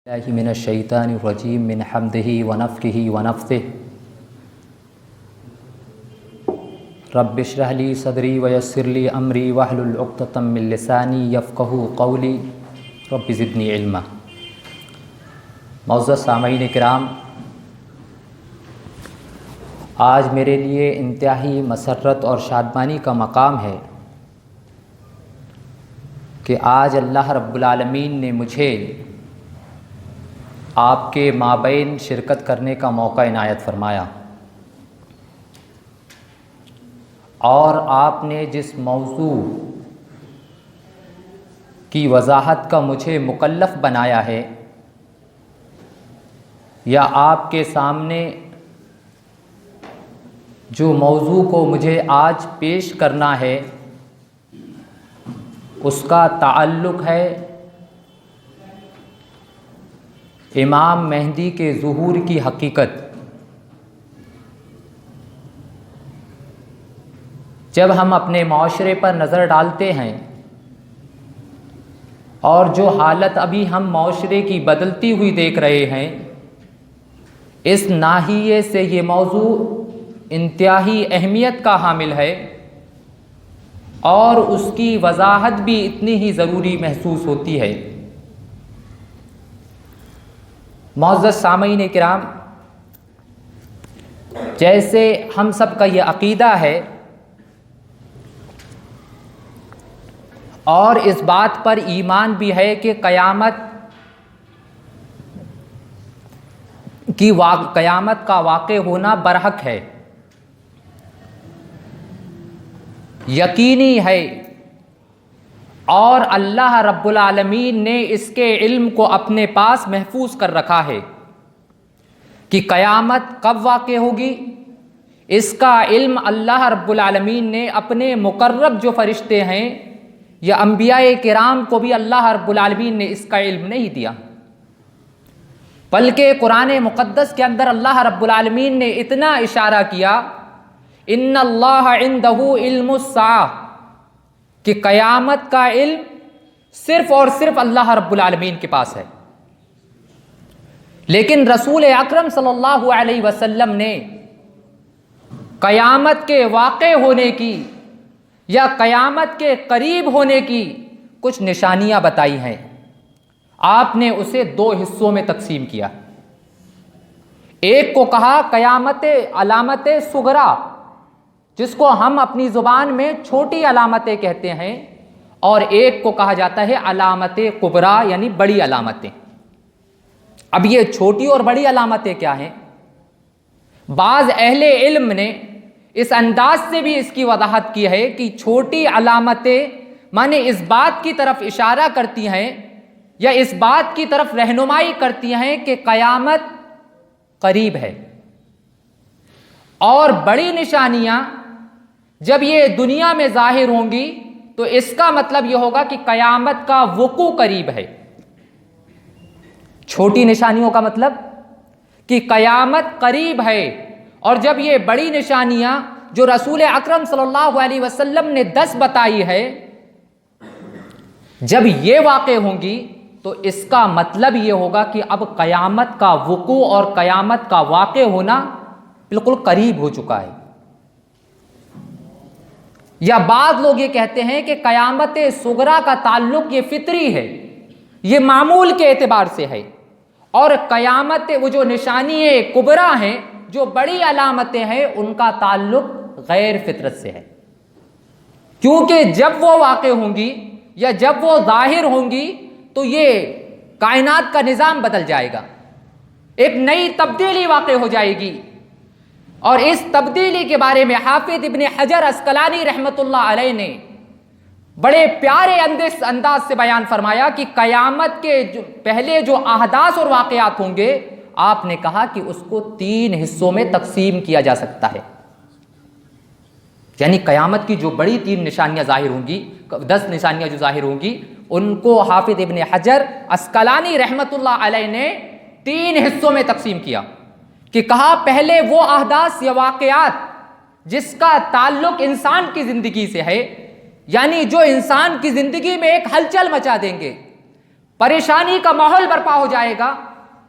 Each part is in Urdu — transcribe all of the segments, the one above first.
اللہ من الشیطان الرجیم من حمدہ ونفخہ ونفثہ رب اشرح لی صدری ویسر لی امری واحلل عقدۃ من لسانی یفقہوا قولی رب زدنی علما۔ معزز سامعین کرام، آج میرے لیے انتہائی مسرت اور شادمانی کا مقام ہے کہ آج اللہ رب العالمین نے مجھے آپ کے مابین شرکت کرنے کا موقع عنایت فرمایا، اور آپ نے جس موضوع کی وضاحت کا مجھے مکلف بنایا ہے یا آپ کے سامنے جو موضوع کو مجھے آج پیش کرنا ہے اس کا تعلق ہے امام مہدی کے ظہور کی حقیقت۔ جب ہم اپنے معاشرے پر نظر ڈالتے ہیں اور جو حالت ابھی ہم معاشرے کی بدلتی ہوئی دیکھ رہے ہیں، اس ناحیے سے یہ موضوع انتہائی اہمیت کا حامل ہے اور اس کی وضاحت بھی اتنی ہی ضروری محسوس ہوتی ہے۔ معزز سامعین کرام، جیسے ہم سب کا یہ عقیدہ ہے اور اس بات پر ایمان بھی ہے کہ قیامت کا واقع ہونا برحق ہے، یقینی ہے، اور اللہ رب العالمین نے اس کے علم کو اپنے پاس محفوظ کر رکھا ہے کہ قیامت کب واقع ہوگی۔ اس کا علم اللہ رب العالمین نے اپنے مقرب جو فرشتے ہیں یا انبیاء کرام کو بھی اللہ رب العالمین نے اس کا علم نہیں دیا، بلکہ قرآن مقدس کے اندر اللہ رب العالمین نے اتنا اشارہ کیا، ان اللہ عندہ علم الساعہ، کہ قیامت کا علم صرف اور صرف اللہ رب العالمین کے پاس ہے۔ لیکن رسول اکرم صلی اللہ علیہ وسلم نے قیامت کے واقع ہونے کی یا قیامت کے قریب ہونے کی کچھ نشانیاں بتائی ہیں۔ آپ نے اسے دو حصوں میں تقسیم کیا۔ ایک کو کہا قیامت علامت صغریٰ، جس کو ہم اپنی زبان میں چھوٹی علامتیں کہتے ہیں، اور ایک کو کہا جاتا ہے علامت کبریٰ، یعنی بڑی علامتیں۔ اب یہ چھوٹی اور بڑی علامتیں کیا ہیں؟ بعض اہل علم نے اس انداز سے بھی اس کی وضاحت کی ہے کہ چھوٹی علامتیں مانے اس بات کی طرف اشارہ کرتی ہیں یا اس بات کی طرف رہنمائی کرتی ہیں کہ قیامت قریب ہے، اور بڑی نشانیاں جب یہ دنیا میں ظاہر ہوں گی تو اس کا مطلب یہ ہوگا کہ قیامت کا وقوع قریب ہے۔ چھوٹی نشانیوں کا مطلب کہ قیامت قریب ہے، اور جب یہ بڑی نشانیاں جو رسول اکرم صلی اللہ علیہ وسلم نے 10 بتائی ہے، جب یہ واقع ہوں گی تو اس کا مطلب یہ ہوگا کہ اب قیامت کا وقوع اور قیامت کا واقع ہونا بالکل قریب ہو چکا ہے۔ یا بعض لوگ یہ کہتے ہیں کہ قیامت صغریٰ کا تعلق یہ فطری ہے، یہ معمول کے اعتبار سے ہے، اور قیامت وہ جو نشانی کبریٰ ہیں، جو بڑی علامتیں ہیں، ان کا تعلق غیر فطرت سے ہے، کیونکہ جب وہ واقع ہوں گی یا جب وہ ظاہر ہوں گی تو یہ کائنات کا نظام بدل جائے گا، ایک نئی تبدیلی واقع ہو جائے گی۔ اور اس تبدیلی کے بارے میں حافظ ابن حجر عسقلانی رحمۃ اللہ علیہ نے بڑے پیارے انداز سے بیان فرمایا کہ قیامت کے پہلے جو احداث اور واقعات ہوں گے، آپ نے کہا کہ اس کو 3 حصوں میں تقسیم کیا جا سکتا ہے۔ یعنی قیامت کی جو بڑی 3 نشانیاں ظاہر ہوں گی، 10 نشانیاں جو ظاہر ہوں گی، ان کو حافظ ابن حجر عسقلانی رحمۃ اللہ علیہ نے 3 حصوں میں تقسیم کیا، کہ کہا پہلے وہ احداث یا واقعات جس کا تعلق انسان کی زندگی سے ہے، یعنی جو انسان کی زندگی میں ایک ہلچل مچا دیں گے، پریشانی کا ماحول برپا ہو جائے گا،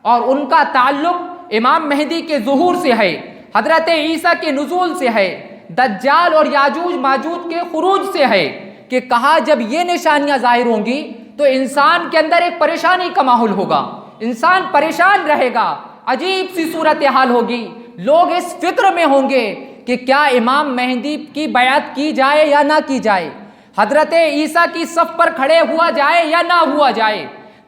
اور ان کا تعلق امام مہدی کے ظہور سے ہے، حضرت عیسیٰ کے نزول سے ہے، دجال اور یاجوج ماجوج کے خروج سے ہے، کہ کہا جب یہ نشانیاں ظاہر ہوں گی تو انسان کے اندر ایک پریشانی کا ماحول ہوگا، انسان پریشان رہے گا، عجیب سی صورتحال ہوگی، لوگ اس فکر میں ہوں گے کہ کیا امام مہدی کی بیعت کی جائے یا نہ کی جائے، حضرت عیسیٰ کی صف پر کھڑے ہوا جائے یا نہ ہوا جائے،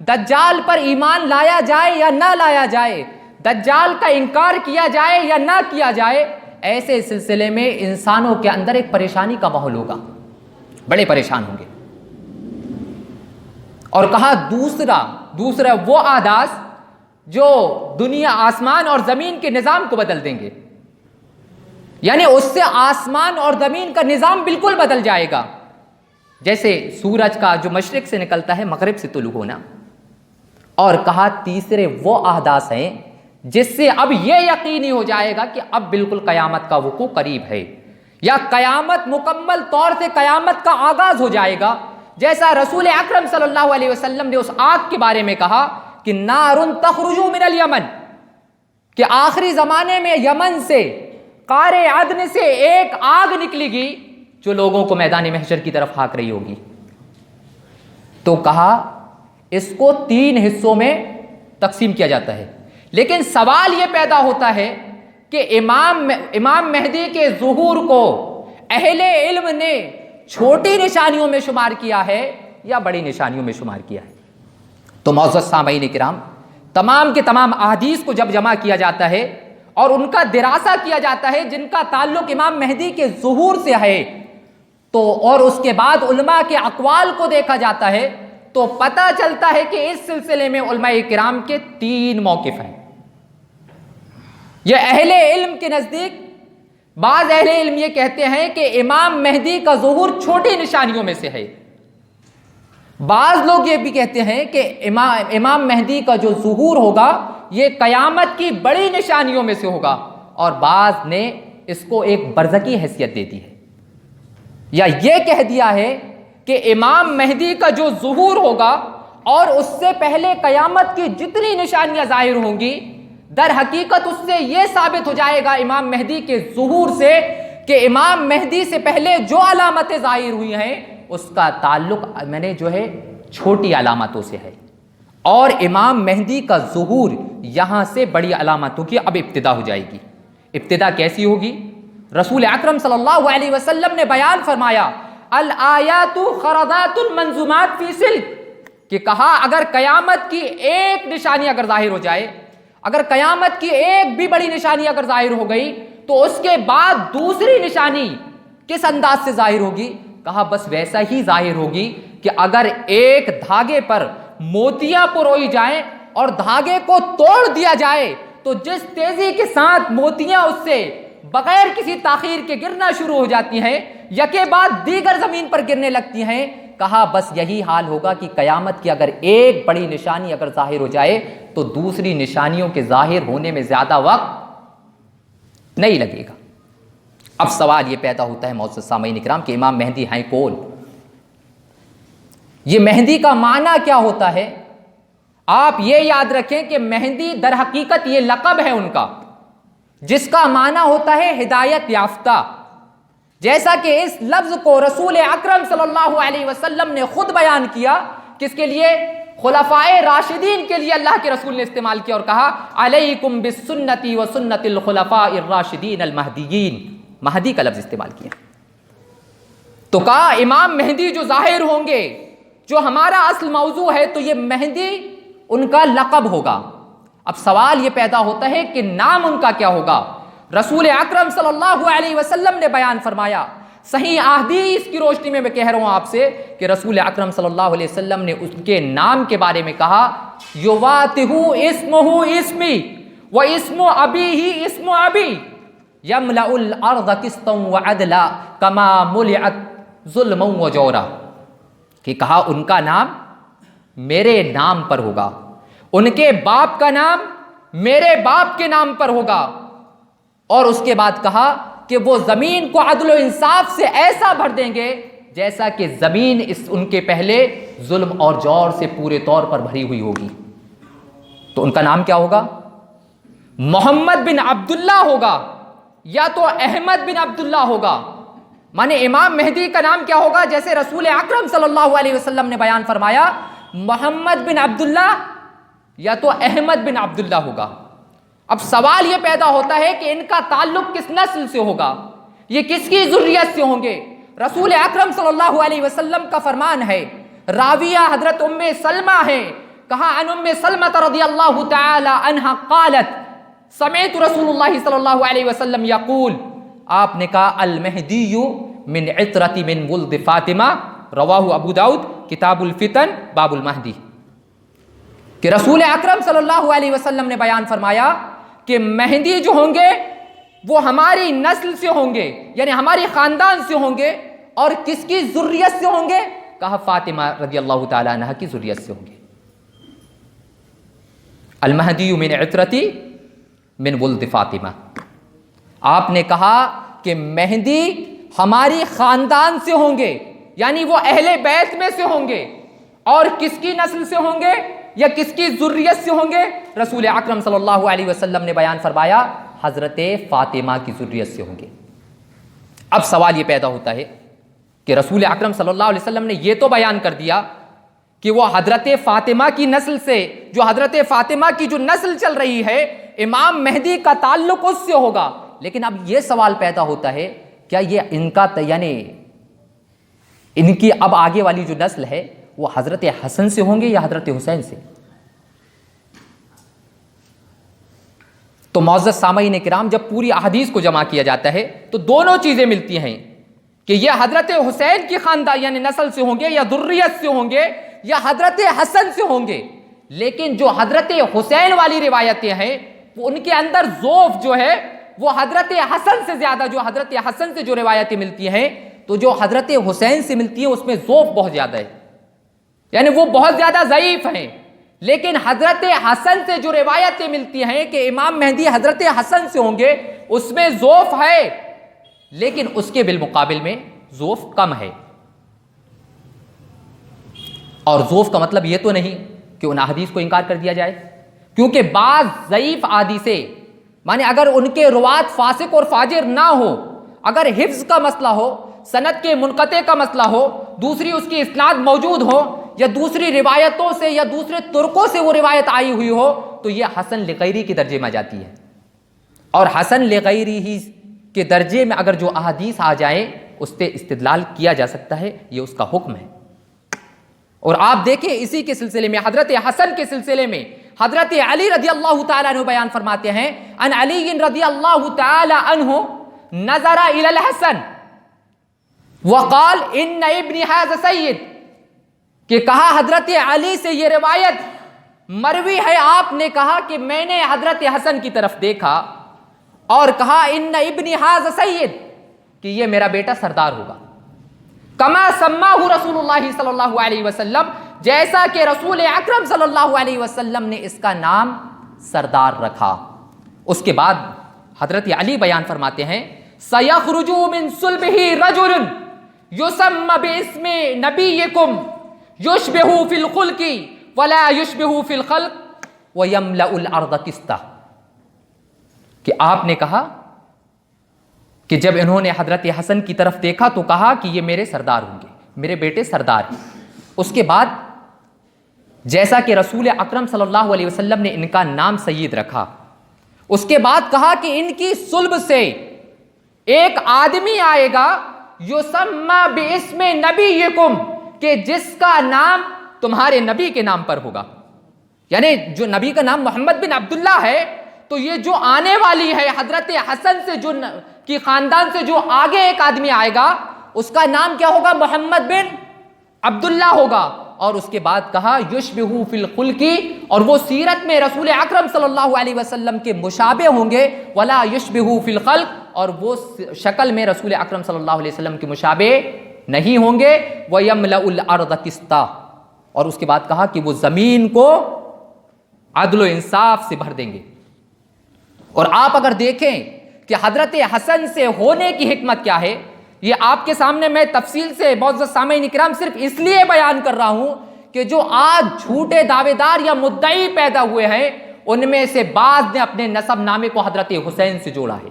دجال پر ایمان لایا جائے یا نہ لایا جائے، دجال کا انکار کیا جائے یا نہ کیا جائے۔ ایسے سلسلے میں انسانوں کے اندر ایک پریشانی کا ماحول ہوگا، بڑے پریشان ہوں گے۔ اور کہا دوسرا وہ احداث جو دنیا آسمان اور زمین کے نظام کو بدل دیں گے، یعنی اس سے آسمان اور زمین کا نظام بالکل بدل جائے گا، جیسے سورج کا جو مشرق سے نکلتا ہے مغرب سے طلوع ہونا۔ اور کہا تیسرے وہ احداث ہیں جس سے اب یہ یقینی ہو جائے گا کہ اب بالکل قیامت کا وقوع قریب ہے، یا قیامت مکمل طور سے قیامت کا آغاز ہو جائے گا، جیسا رسول اکرم صلی اللہ علیہ وسلم نے اس آگ کے بارے میں کہا کہ نار تخرج من الیمن، کہ آخری زمانے میں یمن سے قار عدن سے ایک آگ نکلے گی جو لوگوں کو میدان محشر کی طرف ہانک رہی ہوگی۔ تو کہا اس کو 3 حصوں میں تقسیم کیا جاتا ہے، لیکن سوال یہ پیدا ہوتا ہے کہ امام مہدی کے ظہور کو اہل علم نے چھوٹی نشانیوں میں شمار کیا ہے یا بڑی نشانیوں میں شمار کیا ہے؟ تو معزز سامعین کرام، تمام کے تمام احادیث کو جب جمع کیا جاتا ہے اور ان کا دراسہ کیا جاتا ہے جن کا تعلق امام مہدی کے ظہور سے ہے، تو اور اس کے بعد علماء کے اقوال کو دیکھا جاتا ہے، تو پتہ چلتا ہے کہ اس سلسلے میں علماء کرام کے 3 موقف ہیں۔ یہ اہل علم کے نزدیک بعض اہل علم یہ کہتے ہیں کہ امام مہدی کا ظہور چھوٹی نشانیوں میں سے ہے، بعض لوگ یہ بھی کہتے ہیں کہ امام مہدی کا جو ظہور ہوگا یہ قیامت کی بڑی نشانیوں میں سے ہوگا، اور بعض نے اس کو ایک برزخی حیثیت دے دی ہے، یا یہ کہہ دیا ہے کہ امام مہدی کا جو ظہور ہوگا اور اس سے پہلے قیامت کی جتنی نشانیاں ظاہر ہوں گی، در حقیقت اس سے یہ ثابت ہو جائے گا امام مہدی کے ظہور سے کہ امام مہدی سے پہلے جو علامتیں ظاہر ہوئی ہیں اس کا تعلق جو ہے چھوٹی علامتوں سے ہے، اور امام مہدی کا ظہور یہاں سے بڑی علامتوں کی اب ابتدا ہو جائے گی۔ ابتدا کیسی ہوگی؟ رسول اکرم صلی اللہ علیہ وسلم نے بیان فرمایا الآیات خرضات منظومات فی سلک، کہ کہا اگر قیامت کی ایک نشانی اگر ظاہر ہو جائے، اگر قیامت کی ایک بھی بڑی نشانی اگر ظاہر ہو گئی تو اس کے بعد دوسری نشانی کس انداز سے ظاہر ہوگی؟ کہا بس ویسا ہی ظاہر ہوگی کہ اگر ایک دھاگے پر موتیاں پروئی جائیں اور دھاگے کو توڑ دیا جائے تو جس تیزی کے ساتھ موتیاں اس سے بغیر کسی تاخیر کے گرنا شروع ہو جاتی ہیں، یکے بعد دیگر زمین پر گرنے لگتی ہیں، کہا بس یہی حال ہوگا کہ قیامت کی اگر ایک بڑی نشانی اگر ظاہر ہو جائے تو دوسری نشانیوں کے ظاہر ہونے میں زیادہ وقت نہیں لگے گا۔ اب سوال یہ پیدا ہوتا ہے معزز سامعین کرام کہ امام مہدی ہیں کون؟ یہ مہدی کا معنی کیا ہوتا ہے؟ آپ یہ یاد رکھیں کہ مہدی در حقیقت یہ لقب ہے ان کا، جس کا معنی ہوتا ہے ہدایت یافتہ، جیسا کہ اس لفظ کو رسول اکرم صلی اللہ علیہ وسلم نے خود بیان کیا، کس کے لیے؟ خلفائے راشدین کے لیے اللہ کے رسول نے استعمال کیا اور کہا علیکم بسنتی و سنت الخلفاء الراشدین المہدیین، مہدی کا لفظ استعمال کیا۔ تو کہا امام مہدی جو ظاہر ہوں گے، جو ہمارا اصل موضوع ہے، تو یہ مہدی ان کا لقب ہوگا۔ اب سوال یہ پیدا ہوتا ہے کہ نام ان کا کیا ہوگا؟ رسول اکرم صلی اللہ علیہ وسلم نے بیان فرمایا، صحیح احادیث کی روشنی میں کہہ رہا ہوں آپ سے کہ رسول اکرم صلی اللہ علیہ وسلم نے اس کے نام کے بارے میں کہا یواتہ اسمہ اسمی و اسم ابیہ اسم ابی یملأ الارض قسطا وعدلا کما ملئت ظلما وجورا، کہ کہا ان کا نام میرے نام پر ہوگا، ان کے باپ کا نام میرے باپ کے نام پر ہوگا، اور اس کے بعد کہا کہ وہ زمین کو عدل و انصاف سے ایسا بھر دیں گے جیسا کہ زمین ان کے پہلے ظلم اور جور سے پورے طور پر بھری ہوئی ہوگی۔ تو ان کا نام کیا ہوگا؟ محمد بن عبداللہ ہوگا یا تو احمد بن عبداللہ ہوگا۔ مانے امام مہدی کا نام کیا ہوگا؟ جیسے رسول اکرم صلی اللہ علیہ وسلم نے بیان فرمایا، محمد بن عبداللہ یا تو احمد بن عبداللہ ہوگا۔ اب سوال یہ پیدا ہوتا ہے کہ ان کا تعلق کس نسل سے ہوگا، یہ کس کی ذریت سے ہوں گے؟ رسول اکرم صلی اللہ علیہ وسلم کا فرمان ہے، راویہ حضرت ام سلمہ ہے، کہا عن ام سلمہ رضی اللہ تعالی عنہا قالت سمعت رسول اللہ صلی اللہ علیہ وسلم یقول، آپ نے کہا المہدی من عطرت من ولد فاطمہ، رواہ ابو داؤد کتاب الفتن باب المہدی، کہ رسول اکرم صلی اللہ علیہ وسلم نے بیان فرمایا کہ مہدی جو ہوں گے وہ ہماری نسل سے ہوں گے، یعنی ہماری خاندان سے ہوں گے، اور کس کی ذریت سے ہوں گے؟ کہا فاطمہ رضی اللہ تعالی عنہ کی ذریت سے ہوں گے۔ المہدی من عطرتی من ولد فاطمہ، آپ نے کہا کہ مہدی ہماری خاندان سے ہوں گے، یعنی وہ اہل بیت میں سے ہوں گے، اور کس کی نسل سے ہوں گے یا کس کی ذریت سے ہوں گے؟ رسول اکرم صلی اللہ علیہ وسلم نے بیان فرمایا حضرت فاطمہ کی ذریت سے ہوں گے۔ اب سوال یہ پیدا ہوتا ہے کہ رسول اکرم صلی اللہ علیہ وسلم نے یہ تو بیان کر دیا کہ وہ حضرت فاطمہ کی نسل سے، جو حضرت فاطمہ کی جو نسل چل رہی ہے امام مہدی کا تعلق اس سے ہوگا، لیکن اب یہ سوال پیدا ہوتا ہے کیا یہ ان کا یعنی ان کی اب آگے والی جو نسل ہے وہ حضرت حسن سے ہوں گے یا حضرت حسین سے؟ تو معزز سامعین کرام، جب پوری احادیث کو جمع کیا جاتا ہے تو دونوں چیزیں ملتی ہیں کہ یہ حضرت حسین کی خاندان یعنی نسل سے ہوں گے یا ذریت سے ہوں گے یا حضرت حسن سے ہوں گے، لیکن جو حضرت حسین والی روایتیں ہیں وہ ان کے اندر ذوف جو ہے وہ حضرت حسن سے زیادہ، جو حضرت حسن سے جو روایتیں ملتی ہیں تو جو حضرت حسین سے ملتی ہیں اس میں ذوف بہت زیادہ ہے، یعنی وہ بہت زیادہ ضعیف ہیں۔ لیکن حضرت حسن سے جو روایتیں ملتی ہیں کہ امام مہدی حضرت حسن سے ہوں گے اس میں ذوف ہے، لیکن اس کے بالمقابل میں ذوف کم ہے۔ اور ذوف کا مطلب یہ تو نہیں کہ ان احادیث کو انکار کر دیا جائے، کیونکہ بعض ضعیف احادیثیں مانے اگر ان کے روات فاسق اور فاجر نہ ہو، اگر حفظ کا مسئلہ ہو، سند کے منقطع کا مسئلہ ہو، دوسری اس کی اسناد موجود ہو، یا دوسری روایتوں سے یا دوسرے طرقوں سے وہ روایت آئی ہوئی ہو، تو یہ حسن لغیری کے درجے میں جاتی ہے۔ اور حسن لغیری ہی کے درجے میں اگر جو احادیث آ جائیں اس پہ استدلال کیا جا سکتا ہے، یہ اس کا حکم ہے۔ اور آپ دیکھیں اسی کے سلسلے میں حضرت حسن کے سلسلے میں حضرت علی رضی اللہ تعالیٰ عنہ بیان فرماتے ہیں، ان علی رضی اللہ تعالیٰ عنہ نظر الی الحسن وقال ان ابن ھذا سید، کہ کہا حضرت علی سے یہ روایت مروی ہے، آپ نے کہا کہ میں نے حضرت حسن کی طرف دیکھا اور کہا ان ابن ھذا سید، کہ یہ میرا بیٹا سردار ہوگا، کما سماہ رسول اللہ صلی اللہ علیہ وسلم، جیسا کہ رسول اکرم صلی اللہ علیہ وسلم نے اس کا نام سردار رکھا۔ اس کے بعد حضرت علی بیان فرماتے ہیں، سیخرج من صلبہ رجل یسمى باسم نبیکم یشبہ فی الخلق ولا یشبہ فی الخلق ویملأ الارض قسطا، کہ آپ نے کہا کہ جب انہوں نے حضرت حسن کی طرف دیکھا تو کہا کہ یہ میرے سردار ہوں گے، میرے بیٹے سردار ہیں۔ اس کے بعد جیسا کہ رسول اکرم صلی اللہ علیہ وسلم نے ان کا نام سید رکھا، اس کے بعد کہا کہ ان کی صلب سے ایک آدمی آئے گا یسمى باسم نبیکم، کہ جس کا نام تمہارے نبی کے نام پر ہوگا، یعنی جو نبی کا نام محمد بن عبداللہ ہے، تو یہ جو آنے والی ہے حضرت حسن سے جو کی خاندان سے جو آگے ایک آدمی آئے گا اس کا نام کیا ہوگا؟ محمد بن عبداللہ ہوگا۔ اور اس کے بعد کہا یشبہ فی الخلق، اور وہ سیرت میں رسول اکرم صلی اللہ علیہ وسلم کے مشابہ ہوں گے، ولا یشبہ فی الخلق، اور وہ شکل میں رسول اکرم صلی اللہ علیہ وسلم کے مشابہ نہیں ہوں گے، وَيَمْلَأُ الْأَرْضَ قِسْطًا، اور اس کے بعد کہا کہ وہ زمین کو عدل و انصاف سے بھر دیں گے۔ اور آپ اگر دیکھیں کہ حضرت حسن سے ہونے کی حکمت کیا ہے، یہ آپ کے سامنے میں تفصیل سے معزز سامعین اکرام صرف اس لیے بیان کر رہا ہوں کہ جو آج جھوٹے دعوے دار یا مدعی پیدا ہوئے ہیں ان میں سے بعض نے اپنے نسب نامے کو حضرت حسین سے جوڑا ہے.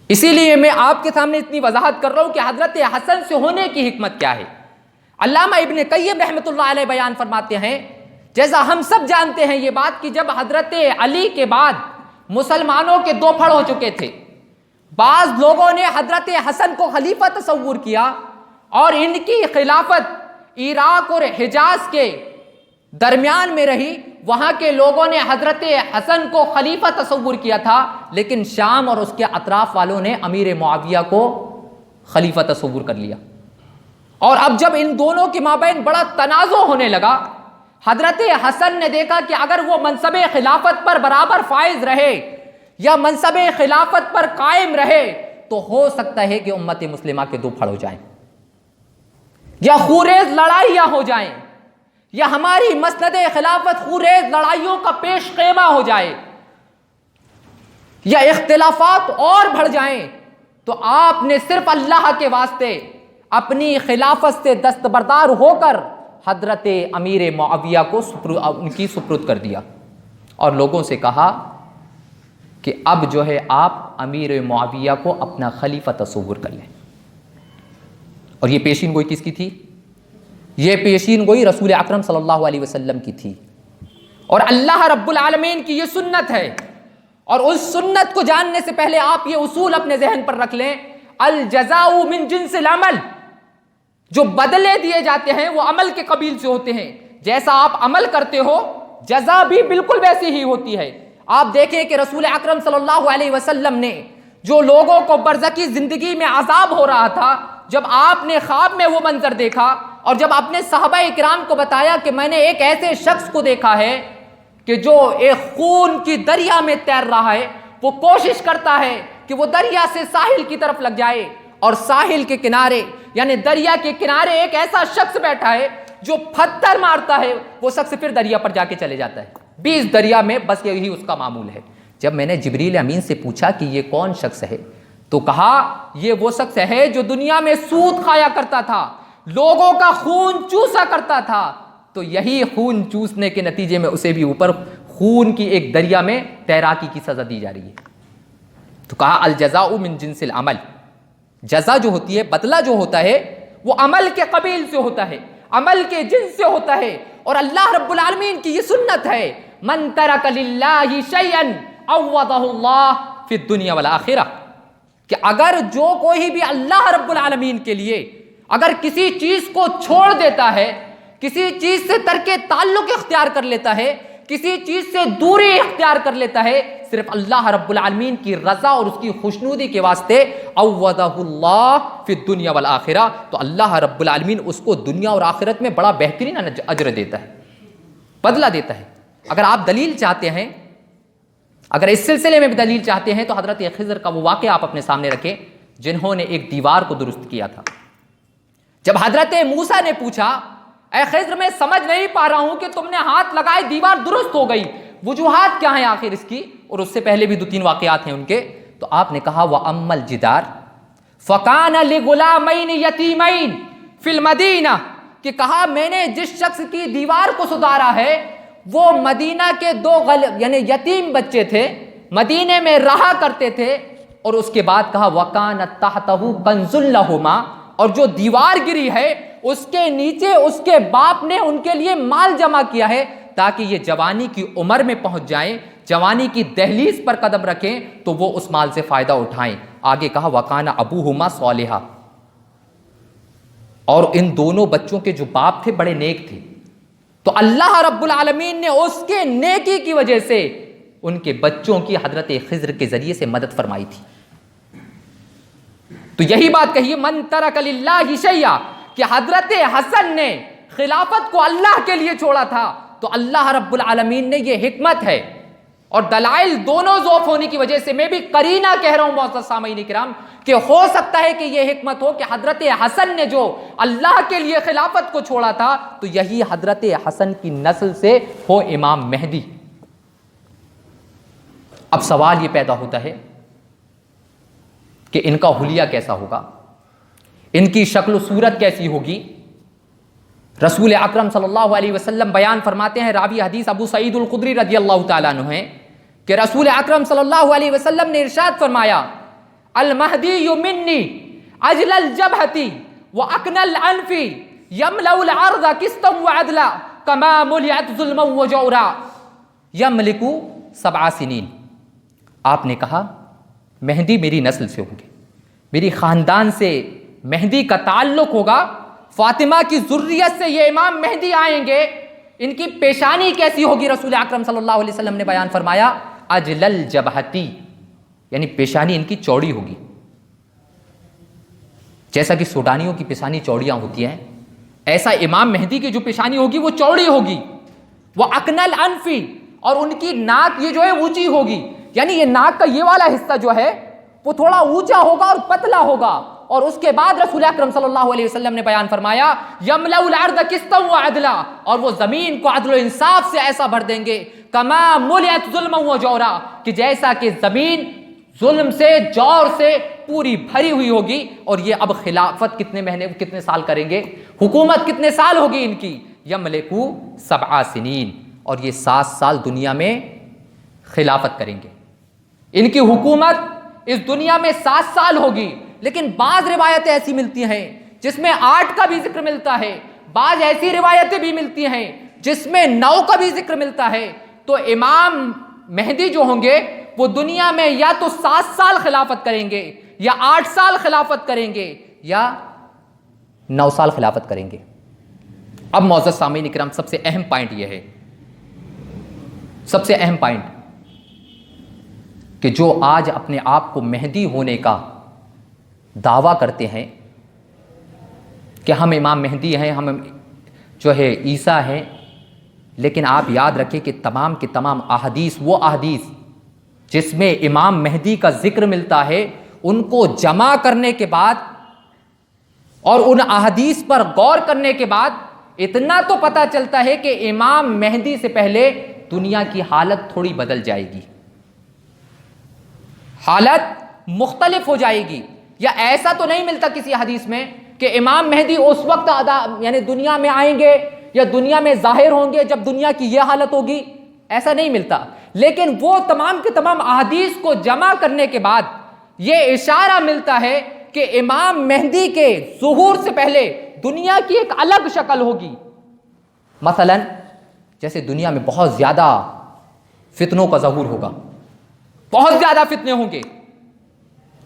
اسی لیے میں آپ کے سامنے اتنی وضاحت کر رہا ہوں کہ حضرت حسن سے ہونے کی حکمت کیا ہے. علامہ ابن قیم رحمۃ اللہ علیہ بیان فرماتے ہیں، جیسا ہم سب جانتے ہیں یہ بات کہ جب حضرت علی کے بعد مسلمانوں کے دو پھڑ ہو چکے تھے، بعض لوگوں نے حضرت حسن کو خلیفہ تصور کیا اور ان کی خلافت عراق اور حجاز کے درمیان میں رہی. وہاں کے لوگوں نے حضرت حسن کو خلیفہ تصور کیا تھا، لیکن شام اور اس کے اطراف والوں نے امیر معاویہ کو خلیفہ تصور کر لیا. اور اب جب ان دونوں کے مابین بڑا تنازع ہونے لگا، حضرت حسن نے دیکھا کہ اگر وہ منصب خلافت پر برابر فائز رہے یا منصب خلافت پر قائم رہے تو ہو سکتا ہے کہ امت مسلمہ کے دو پھڑ ہو جائیں، یا خوریز لڑائیاں ہو جائیں، یا ہماری مسند خلافت خوریز لڑائیوں کا پیش خیمہ ہو جائے، یا اختلافات اور بڑھ جائیں. تو آپ نے صرف اللہ کے واسطے اپنی خلافت سے دستبردار ہو کر حضرت امیر معاویہ کو ان کی سپرد کر دیا اور لوگوں سے کہا کہ اب جو ہے آپ امیر معاویہ کو اپنا خلیفہ تصور کر لیں. اور یہ پیشین گوئی کس کی تھی؟ یہ پیشین گوئی رسول اکرم صلی اللہ علیہ وسلم کی تھی، اور اللہ رب العالمین کی یہ سنت ہے. اور اس سنت کو جاننے سے پہلے آپ یہ اصول اپنے ذہن پر رکھ لیں، الجزاء من جنس العمل، جو بدلے دیے جاتے ہیں وہ عمل کے قبیل سے ہوتے ہیں. جیسا آپ عمل کرتے ہو جزا بھی بالکل ویسی ہی ہوتی ہے. آپ دیکھیں کہ رسول اکرم صلی اللہ علیہ وسلم نے جو لوگوں کو برزخی زندگی میں عذاب ہو رہا تھا، جب آپ نے خواب میں وہ منظر دیکھا اور جب اپنے صحابہ اکرام کو بتایا کہ میں نے ایک ایسے شخص کو دیکھا ہے کہ جو ایک خون کی دریا میں تیر رہا ہے، وہ کوشش کرتا ہے کہ وہ دریا سے ساحل کی طرف لگ جائے، اور ساحل کے کنارے یعنی دریا کے کنارے ایک ایسا شخص بیٹھا ہے جو پتھر مارتا ہے، وہ شخص پھر دریا پر جا کے چلے جاتا ہے، 20 دریا میں، بس یہی اس کا معمول ہے. جب میں نے جبریل امین سے پوچھا کہ یہ کون شخص ہے تو کہا یہ وہ شخص ہے جو دنیا میں سود کھایا کرتا تھا، لوگوں کا خون چوسا کرتا تھا، تو یہی خون چوسنے کے نتیجے میں اسے بھی اوپر خون کی ایک دریا میں تیراکی کی سزا دی جا رہی ہے. تو کہا الجزاء من جنس العمل، جزا جو ہوتی ہے، بدلہ جو ہوتا ہے وہ عمل کے قبیل سے ہوتا ہے، عمل کے جنس سے ہوتا ہے. اور اللہ رب العالمین کی یہ سنت ہے، من ترک للہ شیئا عوضہ اللہ فی الدنیا والآخرہ، کہ اگر جو کوئی بھی اللہ رب العالمین کے لیے اگر کسی چیز کو چھوڑ دیتا ہے، کسی چیز سے ترک تعلق اختیار کر لیتا ہے، کسی چیز سے دوری اختیار کر لیتا ہے، صرف اللہ رب العالمین کی رضا اور اس کی خوشنودی کے واسطے، عوضہ اللہ فی الدنیا والآخرہ، تو اللہ رب العالمین اس کو دنیا اور آخرت میں بڑا بہترین اجر دیتا ہے، بدلہ دیتا ہے. اگر آپ دلیل چاہتے ہیں، اگر اس سلسلے میں بھی دلیل چاہتے ہیں تو حضرت خضر کا وہ واقعہ آپ اپنے سامنے رکھیں جنہوں نے ایک دیوار کو درست کیا تھا. جب حضرت موسیٰ نے پوچھا اے خضر میں سمجھ نہیں پا رہا ہوں کہ تم نے ہاتھ لگائے دیوار درست ہو گئی، وجوہات کیا ہیں آخر اس کی، اور اس سے پہلے بھی 2-3 واقعات ہیں ان کے. تو آپ نے کہا وَأَمَّا الْجِدَارُ فَكَانَ لِغُلَامَيْنِ يَتِيمَيْنِ فِي الْمَدِينَةِ، کہ کہا میں نے جس شخص کی دیوار کو سدھارا ہے وہ مدینہ کے 2 یعنی یتیم بچے تھے، مدینے میں رہا کرتے تھے. اور اس کے بعد کہا وَكَانَ تَحْتَهُ كَنْزٌ لَهُمَا، اور جو دیوار گری ہے اس کے نیچے اس کے باپ نے ان کے لیے مال جمع کیا ہے تاکہ یہ جوانی کی عمر میں پہنچ جائیں، جوانی کی دہلیز پر قدم رکھیں تو وہ اس مال سے فائدہ اٹھائیں. آگے کہا وَكَانَ أَبُوهُمَا صَالِحًا، اور ان دونوں بچوں کے جو باپ تھے بڑے نیک تھے، تو اللہ رب العالمین نے اس کے نیکی کی وجہ سے ان کے بچوں کی حضرت خضر کے ذریعے سے مدد فرمائی تھی. تو یہی بات کہیے من ترک للہ شیئا، کہ حضرت حسن نے خلافت کو اللہ کے لیے چھوڑا تھا، تو اللہ رب العالمین نے یہ حکمت ہے. اور دلائل دونوں ذوف ہونے کی وجہ سے میں بھی قرینہ کہہ رہا ہوں معزز سامعین کرام کہ ہو سکتا ہے کہ یہ حکمت ہو کہ حضرت حسن نے جو اللہ کے لیے خلافت کو چھوڑا تھا تو یہی حضرت حسن کی نسل سے ہو امام مہدی. اب سوال یہ پیدا ہوتا ہے کہ ان کا حلیہ کیسا ہوگا، ان کی شکل و صورت کیسی ہوگی۔ رسول اکرم صلی اللہ علیہ وسلم بیان فرماتے ہیں، راوی حدیث ابو سعید الخدری رضی اللہ تعالیٰ عنہ ہیں، کہ رسول اکرم صلی اللہ علیہ وسلم نے ارشاد فرمایا، المہدی منی اجل الجبہۃ واکن الانف یملأ الارض قسطا وعدلا کما ملئت ظلما وجورا یملک 7 سنین۔ آپ نے کہا مہدی میری نسل سے ہوں گے، میری خاندان سے مہدی کا تعلق ہوگا، فاطمہ کی ذریت سے یہ امام مہدی آئیں گے۔ ان کی پیشانی کیسی ہوگی؟ رسول اکرم صلی اللہ علیہ وسلم نے بیان فرمایا اجل الجبہتی، یعنی پیشانی ان کی چوڑی ہوگی، جیسا کہ سوڈانیوں کی پیشانی چوڑیاں ہوتی ہیں، ایسا امام مہدی کی جو پیشانی ہوگی وہ چوڑی ہوگی۔ وہ اکنل انفی، اور ان کی ناک یہ جو ہے اونچی ہوگی، یعنی یہ ناک کا یہ والا حصہ جو ہے وہ تھوڑا اونچا ہوگا اور پتلا ہوگا۔ اور اس کے بعد رسول اکرم صلی اللہ علیہ وسلم نے بیان فرمایا یملأ الارض قسطا وعدلا، اور وہ زمین کو عدل و انصاف سے ایسا بھر دیں گے، کما ملئت ظلما وجورا، کہ جیسا کہ زمین ظلم سے جور سے پوری بھری ہوئی ہوگی۔ اور یہ اب خلافت کتنے سال کریں گے، حکومت کتنے سال ہوگی ان کی؟ یملکو 7 سنین، اور یہ 7 سال دنیا میں خلافت کریں گے۔ ان کی حکومت اس دنیا میں 7 سال ہوگی، لیکن بعض روایتیں ایسی ملتی ہیں جس میں 8 کا بھی ذکر ملتا ہے، بعض ایسی روایتیں بھی ملتی ہیں جس میں 9 کا بھی ذکر ملتا ہے۔ تو امام مہدی جو ہوں گے وہ دنیا میں یا تو 7 سال خلافت کریں گے، یا 8 سال خلافت کریں گے، یا 9 سال خلافت کریں گے۔ اب معزز سامعین اکرام، سب سے اہم پوائنٹ یہ ہے، سب سے اہم پوائنٹ، کہ جو آج اپنے آپ کو مہدی ہونے کا دعویٰ کرتے ہیں کہ ہم امام مہدی ہیں، ہم جو ہے عیسیٰ ہیں، لیکن آپ یاد رکھیں کہ تمام کے تمام احادیث، وہ احادیث جس میں امام مہدی کا ذکر ملتا ہے، ان کو جمع کرنے کے بعد اور ان احادیث پر غور کرنے کے بعد اتنا تو پتہ چلتا ہے کہ امام مہدی سے پہلے دنیا کی حالت تھوڑی بدل جائے گی، حالت مختلف ہو جائے گی۔ یا ایسا تو نہیں ملتا کسی حدیث میں کہ امام مہدی اس وقت یعنی دنیا میں آئیں گے یا دنیا میں ظاہر ہوں گے جب دنیا کی یہ حالت ہوگی، ایسا نہیں ملتا۔ لیکن وہ تمام کے تمام احادیث کو جمع کرنے کے بعد یہ اشارہ ملتا ہے کہ امام مہدی کے ظہور سے پہلے دنیا کی ایک الگ شکل ہوگی۔ مثلا جیسے دنیا میں بہت زیادہ فتنوں کا ظہور ہوگا، بہت زیادہ فتنے ہوں گے،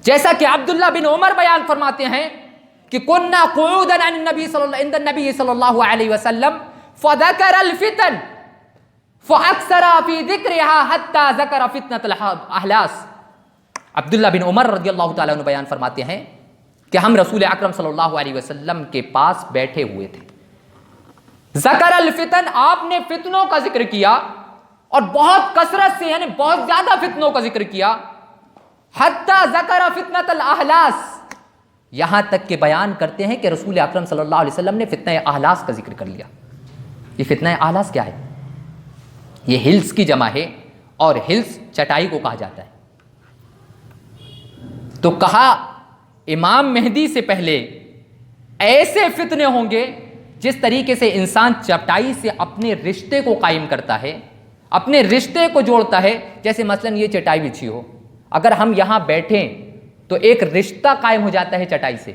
جیسا کہ عبداللہ بن عمر بیان فرماتے ہیں کہ کننا قعودا عند النبی صلی اللہ علیہ وسلم فذکر الفتن فاکثر فی ذکرها حتی ذکر فتنة الاحلاس۔ عبداللہ بن عمر رضی اللہ تعالیٰ عنہ بیان فرماتے ہیں کہ ہم رسول اکرم صلی اللہ علیہ وسلم کے پاس بیٹھے ہوئے تھے، ذکر الفتن، آپ نے فتنوں کا ذکر کیا اور بہت کثرت سے، یعنی بہت زیادہ فتنوں کا ذکر کیا، حتی ذکر فتنة الاحلاس، یہاں تک کہ بیان کرتے ہیں کہ رسول اکرم صلی اللہ علیہ وسلم نے فتنہ احلاس کا ذکر کر لیا۔ یہ فتنہ احلاس کیا ہے؟ یہ ہلس کی جمع ہے، اور ہلس چٹائی کو کہا جاتا ہے۔ تو کہا امام مہدی سے پہلے ایسے فتنے ہوں گے جس طریقے سے انسان چٹائی سے اپنے رشتے کو قائم کرتا ہے، اپنے رشتے کو جوڑتا ہے، جیسے مثلا یہ چٹائی بچھی ہو، اگر ہم یہاں بیٹھیں تو ایک رشتہ قائم ہو جاتا ہے چٹائی سے،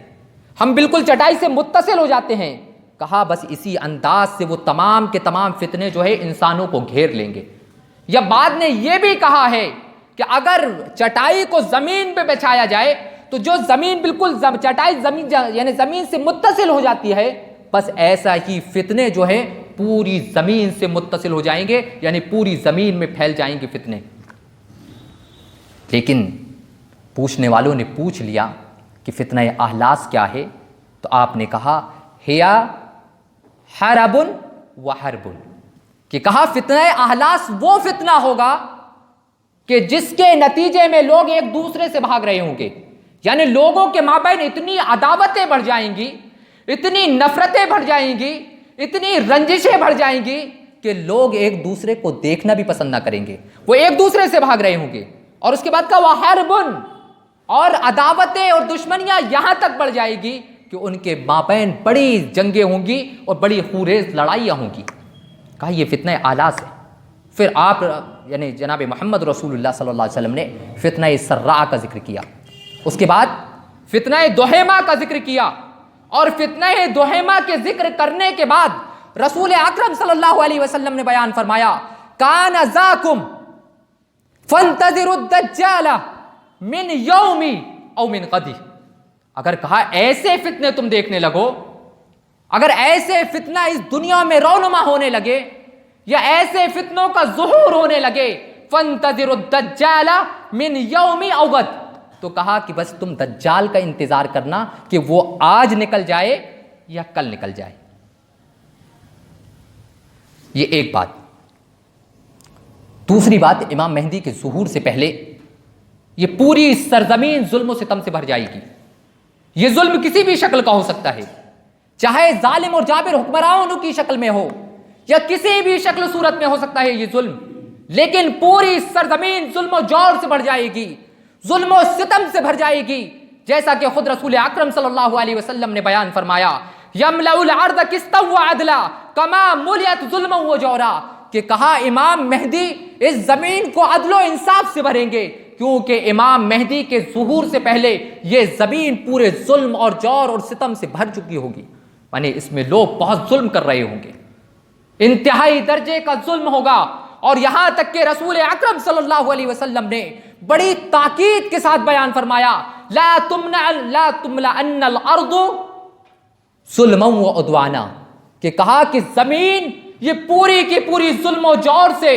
ہم بالکل چٹائی سے متصل ہو جاتے ہیں۔ کہا بس اسی انداز سے وہ تمام کے تمام فتنے جو ہے انسانوں کو گھیر لیں گے۔ یا بعد نے یہ بھی کہا ہے کہ اگر چٹائی کو زمین پہ بچھایا جائے تو جو زمین بالکل چٹائی زمین یعنی زمین سے متصل ہو جاتی ہے، بس ایسا ہی فتنے جو ہے پوری زمین سے متصل ہو جائیں گے، یعنی پوری زمین میں پھیل جائیں گے فتنے۔ لیکن پوچھنے والوں نے پوچھ لیا کہ فتنہ احلاس کیا ہے، تو آپ نے کہا ہیا حرب و حرب، کہ کہا فتنہ احلاس وہ فتنہ ہوگا کہ جس کے نتیجے میں لوگ ایک دوسرے سے بھاگ رہے ہوں گے، یعنی لوگوں کے مابین اتنی عداوتیں بڑھ جائیں گی، اتنی نفرتیں بڑھ جائیں گی، اتنی رنجشیں بڑھ جائیں گی کہ لوگ ایک دوسرے کو دیکھنا بھی پسند نہ کریں گے، وہ ایک دوسرے سے بھاگ رہے ہوں گے۔ اور اس کے بعد کہا وہ حربن، اور عداوتیں اور دشمنیاں یہاں تک بڑھ جائے گی کہ ان کے مابین بڑی جنگیں ہوں گی اور بڑی خونریز لڑائیاں ہوں گی. کہا یہ فتنہ اعلیٰ سے. پھر آپ یعنی جناب محمد رسول اللہ صلی اللہ علیہ وسلم نے فتنہ سراء کا ذکر کیا. اس کے بعد فتنہ دحیمہ کا ذکر کیا, اور فتنہ دحیمہ کے ذکر کرنے کے بعد رسول اکرم صلی اللہ علیہ وسلم نے بیان فرمایا کان ذاکم فانتظروا الدجال من یومی او من غدی. اگر کہا ایسے فتنے تم دیکھنے لگو, اگر ایسے فتنہ اس دنیا میں رونما ہونے لگے یا ایسے فتنوں کا ظہور ہونے لگے, فانتظروا الدجال من یومی او غد, تو کہا کہ بس تم دجال کا انتظار کرنا کہ وہ آج نکل جائے یا کل نکل جائے. یہ ایک بات. دوسری بات, امام مہدی کے ظہور سے پہلے یہ پوری سرزمین ظلم و ستم سے بھر جائے گی. یہ ظلم کسی بھی شکل کا ہو سکتا ہے, چاہے ظالم اور جابر حکمرانوں کی شکل میں ہو یا کسی بھی شکل صورت میں ہو سکتا ہے یہ ظلم, لیکن پوری سرزمین ظلم و جور سے بھر جائے گی, ظلم و ستم سے بھر جائے گی. جیسا کہ خود رسول اکرم صلی اللہ علیہ وسلم نے بیان فرمایا یملأ الارض قسطا وعدلا کما ملئت ظلما وجورا, کہ کہا امام مہدی اس زمین کو عدل و انصاف سے بھریں گے, کیونکہ امام مہدی کے ظہور سے پہلے یہ زمین پورے ظلم اور جور اور ستم سے بھر چکی ہوگی. یعنی اس میں لوگ بہت ظلم کر رہے ہوں گے, انتہائی درجے کا ظلم ہوگا. اور یہاں تک کہ رسول اکرم صلی اللہ علیہ وسلم نے بڑی تاکید کے ساتھ بیان فرمایا لا تملأن الارض ظلما وعدوانا, کہ کہا کہ زمین یہ پوری کی پوری ظلم و جور سے,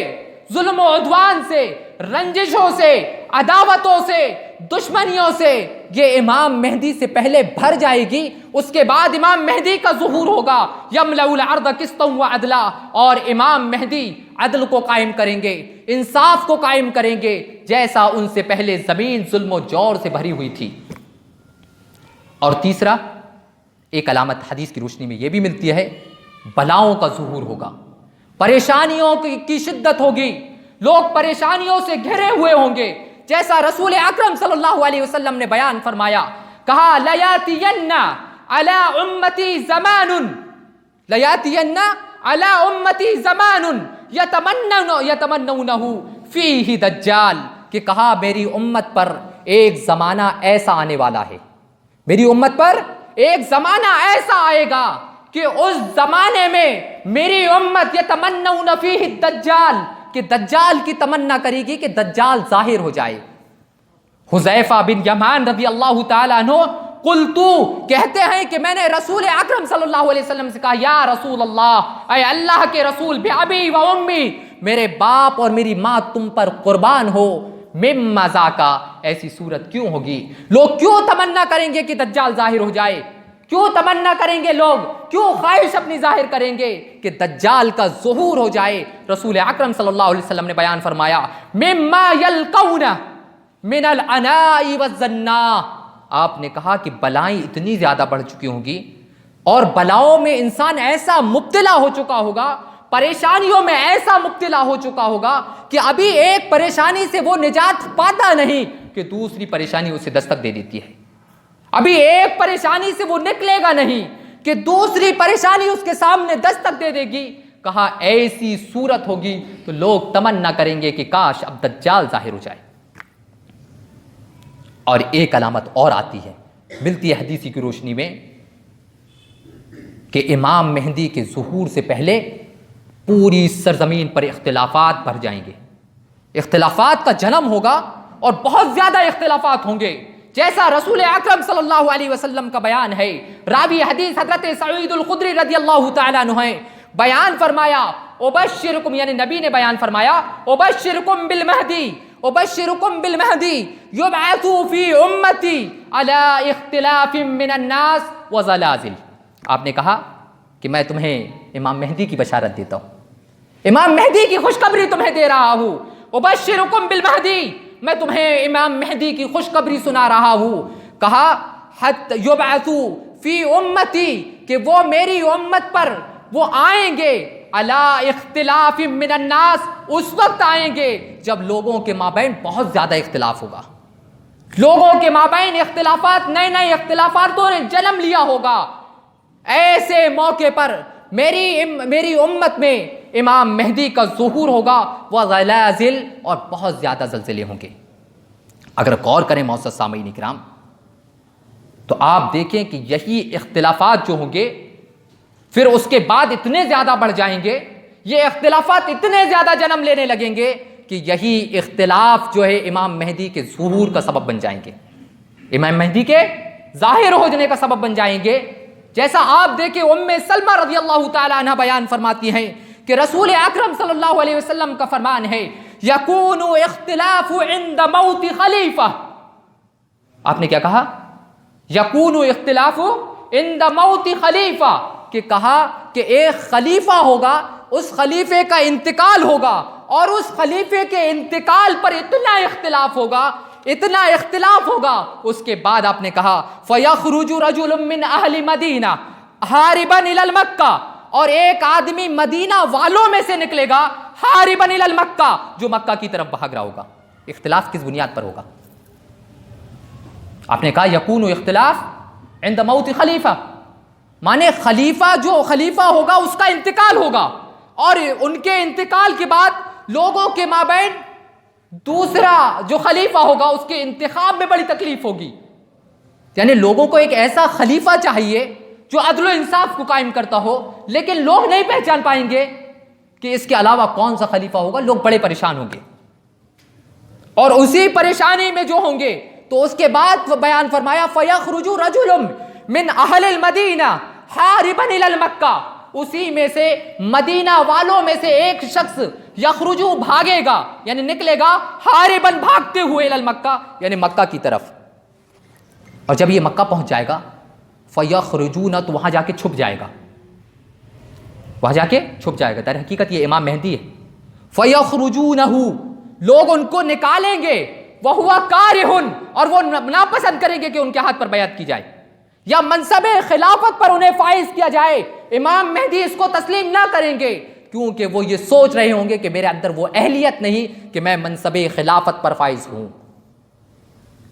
ظلم و عدوان سے, رنجشوں سے, عداوتوں سے, دشمنیوں سے یہ امام مہدی سے پہلے بھر جائے گی. اس کے بعد امام مہدی کا ظہور ہوگا یملأ الارض قسطا وعدلا, اور امام مہدی عدل کو قائم کریں گے, انصاف کو قائم کریں گے, جیسا ان سے پہلے زمین ظلم و جور سے بھری ہوئی تھی. اور تیسرا ایک علامت حدیث کی روشنی میں یہ بھی ملتی ہے, بلاؤں کا ظہور ہوگا, پریشانیوں کی شدت ہوگی, لوگ پریشانیوں سے گھرے ہوئے ہوں گے. جیسا رسول اکرم صلی اللہ علیہ وسلم نے بیان فرمایا, کہا لیاتین علی امتی زمان, لیاتین علی امتی زمان یتمنونہ فیہ دجال, کہ کہا میری امت پر ایک زمانہ ایسا آنے والا ہے, میری امت پر ایک زمانہ ایسا آئے گا کہ اس زمانے میں میری امت یتمنون فیہ الدجال, کہ دجال کی تمنا کرے گی کہ دجال ظاہر ہو جائے. حذیفہ بن یمان رضی اللہ تعالیٰ عنہ قلتو کہتے ہیں کہ میں نے رسول اکرم صلی اللہ علیہ وسلم سے کہا یا رسول اللہ, اے اللہ کے رسول, بابی و امی, میرے باپ اور میری ماں تم پر قربان ہو, مما ذاکا, ایسی صورت کیوں ہوگی, لوگ کیوں تمنا کریں گے کہ دجال ظاہر ہو جائے, کیوں تمنا کریں گے لوگ, کیوں خواہش اپنی ظاہر کریں گے کہ دجال کا ظہور ہو جائے. رسول اکرم صلی اللہ علیہ وسلم نے بیان فرمایا مما یلقون من العناء والزنا, آپ نے کہا کہ بلائیں اتنی زیادہ بڑھ چکی ہوں گی اور بلاؤں میں انسان ایسا مبتلا ہو چکا ہوگا, پریشانیوں میں ایسا مبتلا ہو چکا ہوگا کہ ابھی ایک پریشانی سے وہ نجات پاتا نہیں کہ دوسری پریشانی اسے دستک دے دیتی ہے, ابھی ایک پریشانی سے وہ نکلے گا نہیں کہ دوسری پریشانی اس کے سامنے دستک دے دے گی. کہا ایسی صورت ہوگی تو لوگ تمنا کریں گے کہ کاش اب دجال ظاہر ہو جائے. اور ایک علامت اور آتی ہے, ملتی ہے حدیثی کی روشنی میں, کہ امام مہدی کے ظہور سے پہلے پوری سرزمین پر اختلافات بڑھ جائیں گے, اختلافات کا جنم ہوگا اور بہت زیادہ اختلافات ہوں گے. جیسا رسول اکرم صلی اللہ علیہ وسلم کا بیان ہے, راوی حدیث حضرت سعید الخدری رضی اللہ تعالیٰ عنہ ہیں, بیان فرمایا ابشرکم, یعنی نبی نے بیان فرمایا ابشرکم بالمہدی, ابشرکم بالمہدی یبعث فی امتی علی اختلاف من الناس وزلازل. آپ نے کہا کہ میں تمہیں امام مہدی کی بشارت دیتا ہوں, امام مہدی کی خوشخبری تمہیں دے رہا ہوں. ابشرکم بالمہدی, میں تمہیں امام مہدی کی خوشخبری سنا رہا ہوں. کہا حتی یبعث فی امتی, کہ وہ میری امت پر وہ آئیں گے علی اختلاف من الناس, اس وقت آئیں گے جب لوگوں کے مابین بہت زیادہ اختلاف ہوگا, لوگوں کے مابین اختلافات، نئے نئے اختلافاتوں نے جنم لیا ہوگا. ایسے موقع پر میری امت میں امام مہدی کا ظہور ہوگا، وہ زلازل اور بہت زیادہ زلزلے ہوں گے. اگر غور کریں معزز سامعین اکرام تو آپ دیکھیں کہ یہی اختلافات جو ہوں گے پھر اس کے بعد اتنے زیادہ بڑھ جائیں گے، یہ اختلافات اتنے زیادہ جنم لینے لگیں گے کہ یہی اختلاف جو ہے امام مہدی کے ظہور کا سبب بن جائیں گے، امام مہدی کے ظاہر ہو جانے کا سبب بن جائیں گے. جیسا آپ دیکھیں ام سلمہ رضی اللہ تعالی عنہ بیان فرماتی ہیں کہ رسول اکرم صلی اللہ علیہ وسلم کا فرمان ہے یکون اختلاف عند موت خلیفہ. آپ نے کیا کہا؟ یکون اختلاف عند موت خلیفہ، کہ کہا کہ ایک خلیفہ ہوگا، اس خلیفے کا انتقال ہوگا اور اس خلیفے کے انتقال پر اتنا اختلاف ہوگا. اس کے بعد آپ نے کہا فَيَخْرُجُ رَجُلٌ مِّنْ أَهْلِ مَدِينَةَ حَارِبًا إِلَى الْمَكَّةِ، اور ایک آدمی مدینہ والوں میں سے نکلے گا حاربًا إِلَى الْمَكَّةِ، جو مکہ کی طرف بھاگ رہا ہوگا. اختلاف کس بنیاد پر ہوگا؟ آپ نے کہا یکون اختلاف عند موت خلیفہ، مانے جو خلیفہ ہوگا اس کا انتقال ہوگا اور ان کے انتقال کے بعد لوگوں کے مابین دوسرا جو خلیفہ ہوگا اس کے انتخاب میں بڑی تکلیف ہوگی. یعنی لوگوں کو ایک ایسا خلیفہ چاہیے جو عدل و انصاف کو قائم کرتا ہو، لیکن لوگ نہیں پہچان پائیں گے کہ اس کے علاوہ کون سا خلیفہ ہوگا. لوگ بڑے پریشان ہوں گے اور اسی پریشانی میں جو ہوں گے تو اس کے بعد بیان فرمایا فَيَخْرُجُ رَجُلٌ مِّنْ أَهْلِ الْمَدِينَةِ حَارِبًا إِلَى الْمَكَّةِ، اسی میں سے مدینہ والوں میں سے ایک شخص یخرجو بھاگے گا، یعنی نکلے گا حارباً بھاگتے ہوئے الی مکہ، یعنی مکہ کی طرف. اور جب یہ مکہ پہنچ جائے گا فیخرجون، تو وہاں جا کے چھپ جائے گا. در حقیقت یہ امام مہدی ہے. فیخرجونہ، لوگ ان کو نکالیں گے، وہو کارہ، اور وہ ناپسند کریں گے کہ ان کے ہاتھ پر بیعت کی جائے یا منصب خلافت پر انہیں فائز کیا جائے. امام مہدی اس کو تسلیم نہ کریں گے کیونکہ وہ یہ سوچ رہے ہوں گے کہ میرے اندر وہ اہلیت نہیں کہ میں منصب خلافت پر فائز ہوں،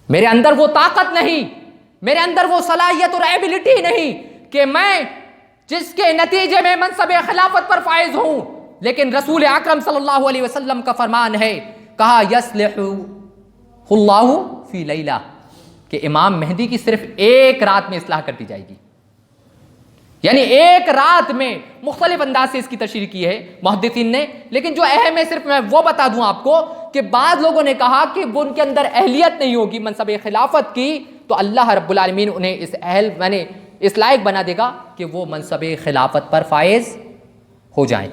میرے اندر وہ طاقت نہیں، میرے اندر وہ صلاحیت اور ایبلٹی نہیں کہ میں جس کے نتیجے میں منصب خلافت پر فائز ہوں. لیکن رسول اکرم صلی اللہ علیہ وسلم کا فرمان ہے، کہا یصلح اللہ فی لیلہ، کہ امام مہدی کی صرف ایک رات میں اصلاح کر دی جائے گی. یعنی ایک رات میں مختلف انداز سے اس کی تشریح کی ہے محدثین نے، لیکن جو اہم ہے صرف میں وہ بتا دوں آپ کو کہ بعض لوگوں نے کہا کہ وہ ان کے اندر اہلیت نہیں ہوگی منصب خلافت کی، تو اللہ رب العالمین انہیں اس لائق بنا دے گا کہ وہ منصب خلافت پر فائز ہو جائیں.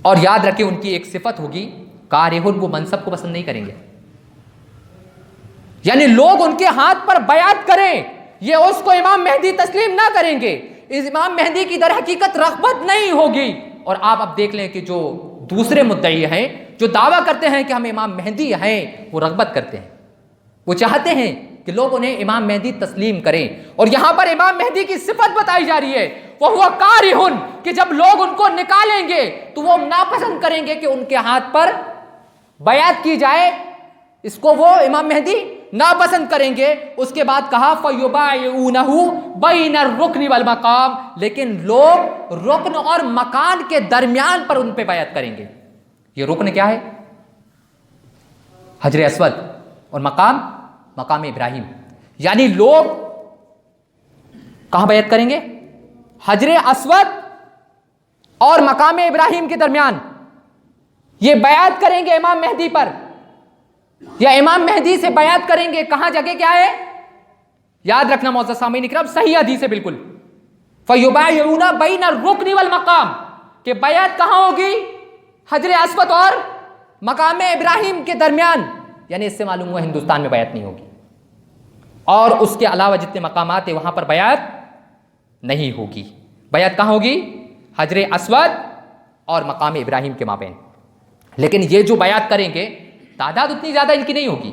اور یاد رکھیں ان کی ایک صفت ہوگی کارہن، وہ منصب کو پسند نہیں کریں گے. یعنی لوگ ان کے ہاتھ پر بیعت کریں، یہ اس کو امام مہدی تسلیم نہ کریں گے، اس امام مہدی کی در حقیقت رغبت نہیں ہوگی. اور آپ اب دیکھ لیں کہ جو دوسرے مدعی ہیں جو دعویٰ کرتے ہیں کہ ہم امام مہدی ہیں، وہ رغبت کرتے ہیں، وہ چاہتے ہیں کہ لوگ انہیں امام مہدی تسلیم کریں. اور یہاں پر امام مہدی کی صفت بتائی جا رہی ہے، وہ کارہن، کہ جب لوگ ان کو نکالیں گے تو وہ ناپسند کریں گے کہ ان کے ہاتھ پر بیعت کی جائے، اس کو وہ امام مہدی ناپسند کریں گے. اس کے بعد کہا فَيُبَايِعُونَهُ بَيْنَ الرُّكْنِ وَالْمَقَامِ، لیکن لوگ رکن اور مکان کے درمیان پر ان پہ بیعت کریں گے. یہ رکن کیا ہے؟ حجر اسود، اور مقام ابراہیم. یعنی لوگ کہاں بیعت کریں گے؟ حجر اسود اور مقام ابراہیم کے درمیان. یہ بیعت کریں گے امام مہدی پر، یا امام مہدی سے بیعت کریں گے. کہاں جگہ کیا ہے؟ یاد رکھنا معزز سامعین اکرام، صحیح حدیث ہے بالکل. فَيُبَايِعُونَ بَيْنَ الرُّكْنِ وَالْمَقَامِ، کہ بیعت کہاں ہوگی؟ حجر اسود اور مقام ابراہیم کے درمیان. یعنی اس سے معلوم ہوا ہندوستان میں بیعت نہیں ہوگی، اور اس کے علاوہ جتنے مقامات ہیں وہاں پر بیعت نہیں ہوگی. بیعت کہاں ہوگی؟ حجر اسود اور مقام ابراہیم کے مابین. لیکن یہ جو بیعت کریں گے تعداد اتنی زیادہ ان کی نہیں ہوگی،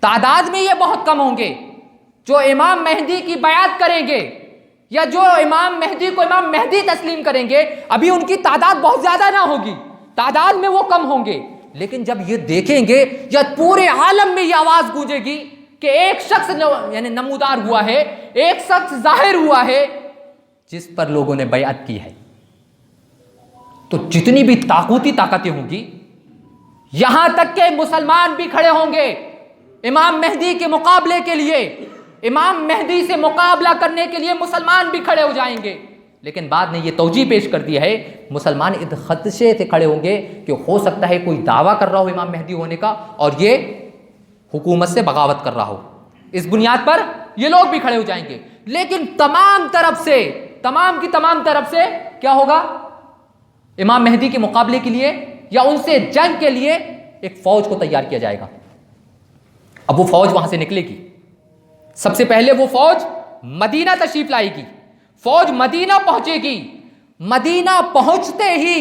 تعداد میں یہ بہت کم ہوں گے جو امام مہدی کی بیعت کریں گے، یا جو امام مہدی کو امام مہدی تسلیم کریں گے. ابھی ان کی تعداد بہت زیادہ نہ ہوگی، تعداد میں وہ کم ہوں گے، لیکن جب یہ دیکھیں گے یا پورے عالم میں یہ آواز گونجے گی کہ ایک شخص یعنی نمودار ہوا ہے، ایک شخص ظاہر ہوا ہے جس پر لوگوں نے بیعت کی ہے، تو جتنی بھی طاقوتی طاقتیں ہوں گی، یہاں تک کہ مسلمان بھی کھڑے ہوں گے امام مہدی کے مقابلے کے لیے، امام مہدی سے مقابلہ کرنے کے لیے مسلمان بھی کھڑے ہو جائیں گے، لیکن بعد نے یہ توجیہ پیش کر دی ہے، مسلمان اس خدشے سے کھڑے ہوں گے کہ ہو سکتا ہے کوئی دعویٰ کر رہا ہو امام مہدی ہونے کا اور یہ حکومت سے بغاوت کر رہا ہو، اس بنیاد پر یہ لوگ بھی کھڑے ہو جائیں گے۔ لیکن تمام کی تمام طرف سے کیا ہوگا؟ امام مہدی کے مقابلے کے لیے یا ان سے جنگ کے لیے ایک فوج کو تیار کیا جائے گا۔ اب وہ فوج وہاں سے نکلے گی، سب سے پہلے وہ فوج مدینہ تشریف لائے گی، فوج مدینہ پہنچے گی، مدینہ پہنچتے ہی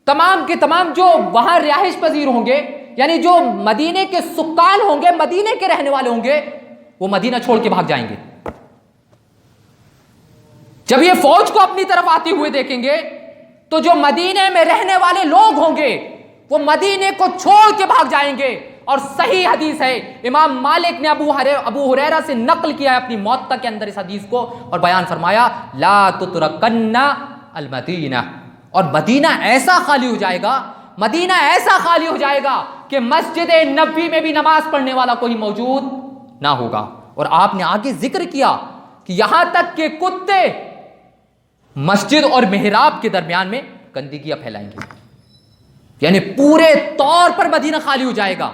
تمام کے تمام جو وہاں رہائش پذیر ہوں گے، یعنی جو مدینے کے سکان ہوں گے، مدینے کے رہنے والے ہوں گے، وہ مدینہ چھوڑ کے بھاگ جائیں گے۔ جب یہ فوج کو اپنی طرف آتے ہوئے دیکھیں گے تو جو مدینے میں رہنے والے لوگ ہوں گے وہ مدینے کو چھوڑ کے بھاگ جائیں گے۔ اور صحیح حدیث ہے، امام مالک نے ابو ہریرہ سے نقل کیا ہے اپنی موطا کے اندر اس حدیث کو، اور بیان فرمایا لا تترکن المدینہ، اور مدینہ ایسا خالی ہو جائے گا، مدینہ ایسا خالی ہو جائے گا کہ مسجد نبوی میں بھی نماز پڑھنے والا کوئی موجود نہ ہوگا۔ اور آپ نے آگے ذکر کیا کہ یہاں تک کہ کتے مسجد اور محراب کے درمیان میں گندگیاں پھیلائیں گے، یعنی پورے طور پر مدینہ خالی ہو جائے گا۔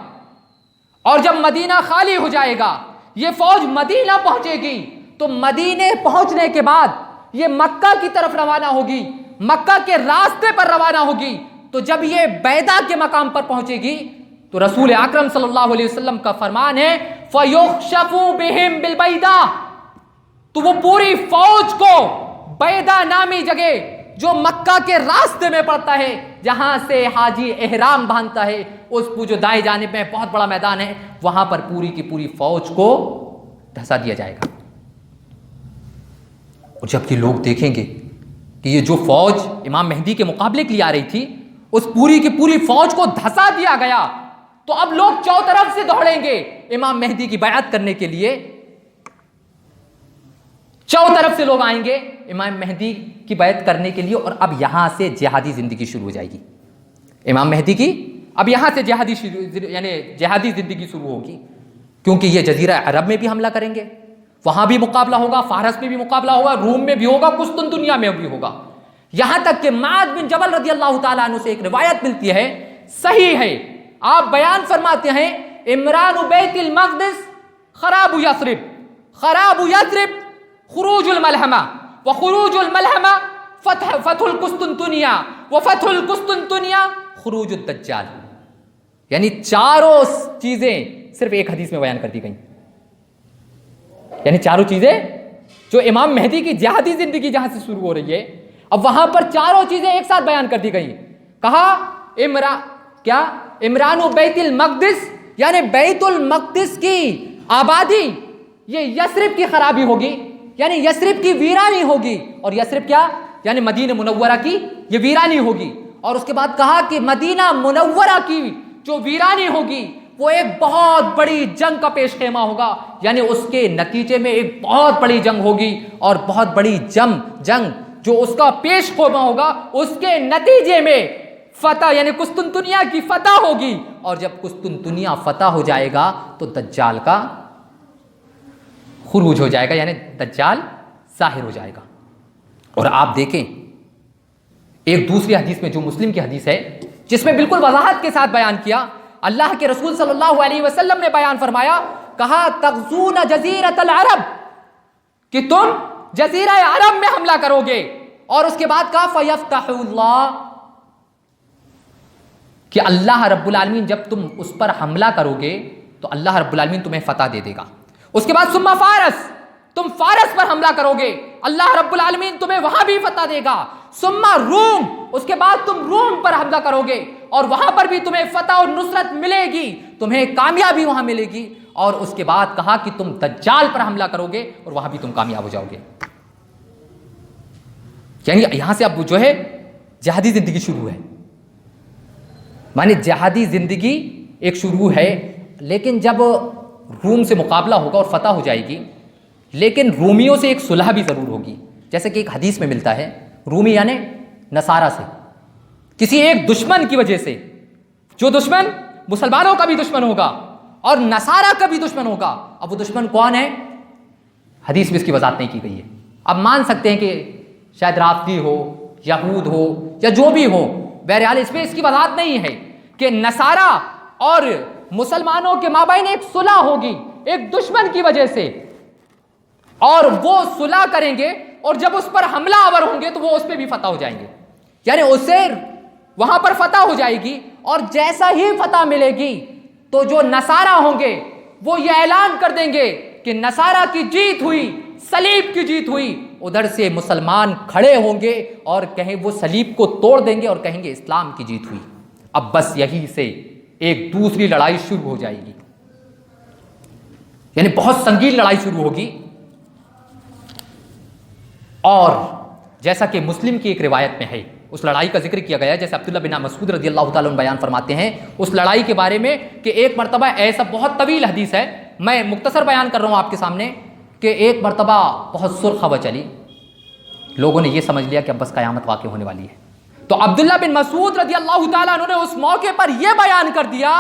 اور جب مدینہ خالی ہو جائے گا، یہ فوج مدینہ پہنچے گی، تو مدینے پہنچنے کے بعد یہ مکہ کی طرف روانہ ہوگی، مکہ کے راستے پر روانہ ہوگی۔ تو جب یہ بیدا کے مقام پر پہنچے گی تو رسول اکرم صلی اللہ علیہ وسلم کا فرمان ہے فَيُخْشَفُ بِهِمْ بِالْبَيْدَةِ، تو وہ پوری فوج کو بیدا نامی جگہ جو مکہ کے راستے میں پڑتا ہے، جہاں سے حاجی احرام باندھتا ہے، اس کو جو دائیں جانب میں بہت بڑا میدان ہے، وہاں پر پوری کی پوری فوج کو دھسا دیا جائے گا۔ اور جب یہ لوگ دیکھیں گے کہ یہ جو فوج امام مہدی کے مقابلے کے لیے آ رہی تھی، اس پوری کی پوری فوج کو دھسا دیا گیا، تو اب لوگ چاروں طرف سے دوڑیں گے امام مہدی کی بیعت کرنے کے لیے، چاروں طرف سے لوگ آئیں گے امام مہدی کی بیعت کرنے کے لیے، اور اب یہاں سے جہادی زندگی شروع ہو جائے گی امام مہدی کی، اب یہاں سے جہادی زندگی شروع ہوگی، کیونکہ یہ جزیرہ عرب میں بھی حملہ کریں گے، وہاں بھی مقابلہ ہوگا، فارس میں بھی مقابلہ ہوگا، روم میں بھی ہوگا، قسطنطنیہ میں بھی ہوگا، یہاں تک کہ معاذ بن جبل رضی اللہ تعالیٰ عنہ سے ایک روایت ملتی ہے، صحیح ہے، آپ بیان فرماتے ہیں عمران بیت المقدس خراب یثرب خروج الملحمہ وخروج الملحمہ فتح القسطنطنیہ وفتح القسطنطنیہ خروج الدجال، یعنی چاروں چیزیں صرف ایک حدیث میں بیان کر دی گئیں، یعنی چاروں چیزیں جو امام مہدی کی جہادی زندگی جہاں سے شروع ہو رہی ہے، اب وہاں پر چاروں چیزیں ایک ساتھ بیان کر دی گئی۔ کہا عمران بیت المقدس، یعنی بیت المقدس کی آبادی، یہ یثرب کی خرابی ہوگی، یعنی یثرب کی ویرانی ہوگی، اور یثرب کیا؟ یعنی مدینہ منورہ کی یہ ویرانی ہوگی، اور اس کے بعد کہا کہ مدینہ منورہ کی جو ویرانی ہوگی وہ ایک بہت بڑی جنگ کا پیش خیمہ ہوگا، یعنی اس کے نتیجے میں ایک بہت بڑی جنگ ہوگی، اور بہت بڑی جنگ جو اس کا پیش خیمہ ہوگا، اس کے نتیجے میں فتح یعنی قسطنطنیہ کی فتح ہوگی، اور جب قسطنطنیہ فتح ہو جائے گا تو دجال کا خروج ہو جائے گا، یعنی دجال ظاہر ہو جائے گا۔ اور آپ دیکھیں ایک دوسری حدیث میں جو مسلم کی حدیث ہے، جس میں بالکل وضاحت کے ساتھ بیان کیا، اللہ کے رسول صلی اللہ علیہ وسلم نے بیان فرمایا، کہا تغزون جزیرۃ العرب، کہ تم جزیرہ عرب میں حملہ کرو گے، اور اس کے بعد کہا فیفتح اللہ، کہ اللہ رب العالمین جب تم اس پر حملہ کرو گے تو اللہ رب العالمین تمہیں فتح دے دے گا۔ اس کے بعد ثم فارس، تم فارس پر حملہ کرو گے، اللہ رب العالمین تمہیں وہاں بھی فتح دے گا۔ ثم روم، اس کے بعد تم روم پر حملہ کرو گے، اور وہاں پر بھی تمہیں فتح اور نصرت ملے گی، تمہیں کامیابی وہاں ملے گی۔ اور اس کے بعد کہا کہ تم دجال پر حملہ کرو گے اور وہاں بھی تم کامیاب ہو جاؤ گے۔ یعنی یہاں سے اب جو ہے جہادی زندگی شروع ہے، مانے جہادی زندگی ایک شروع ہے، لیکن جب روم سے مقابلہ ہوگا اور فتح ہو جائے گی، لیکن رومیوں سے ایک صلح بھی ضرور ہوگی، جیسے کہ ایک حدیث میں ملتا ہے، رومی یعنی نصارہ سے، کسی ایک دشمن کی وجہ سے، جو دشمن مسلمانوں کا بھی دشمن ہوگا اور نصارہ کا بھی دشمن ہوگا۔ اب وہ دشمن کون ہے؟ حدیث میں اس کی وضاحت نہیں کی گئی ہے۔ اب مان سکتے ہیں کہ شاید رافضی ہو، یہود ہو، یا جو بھی ہو، بہرحال اس میں اس کی وضاحت نہیں ہے کہ نصارہ اور مسلمانوں کے مابین ایک صلح ہوگی ایک دشمن کی وجہ سے، اور وہ صلح کریں گے، اور جب اس پر حملہ آور ہوں گے تو وہ اس پہ بھی فتح ہو جائیں گے، یعنی اسے وہاں پر فتح ہو جائے گی، اور جیسا ہی فتح ملے گی تو جو نصارہ ہوں گے وہ یہ اعلان کر دیں گے کہ نصارہ کی جیت ہوئی، صلیب کی جیت ہوئی۔ ادھر سے مسلمان کھڑے ہوں گے اور کہیں وہ صلیب کو توڑ دیں گے اور کہیں گے اسلام کی جیت ہوئی۔ اب بس یہی سے ایک دوسری لڑائی شروع ہو جائے گی، یعنی بہت سنگین لڑائی شروع ہوگی۔ اور جیسا کہ مسلم کی ایک روایت میں ہے، اس لڑائی کا ذکر کیا گیا ہے، جیسے عبداللہ بن مسعود رضی اللہ تعالیٰ عنہ بیان فرماتے ہیں اس لڑائی کے بارے میں کہ ایک مرتبہ ایسا، بہت طویل حدیث ہے، میں مختصر بیان کر رہا ہوں آپ کے سامنے، کہ ایک مرتبہ بہت سرخ ہوا چلی، لوگوں نے یہ سمجھ لیا کہ اب بس قیامت واقع ہونے والی ہے۔ تو عبداللہ بن مسعود رضی اللہ تعالیٰ عنہ نے اس موقع پر یہ بیان کر دیا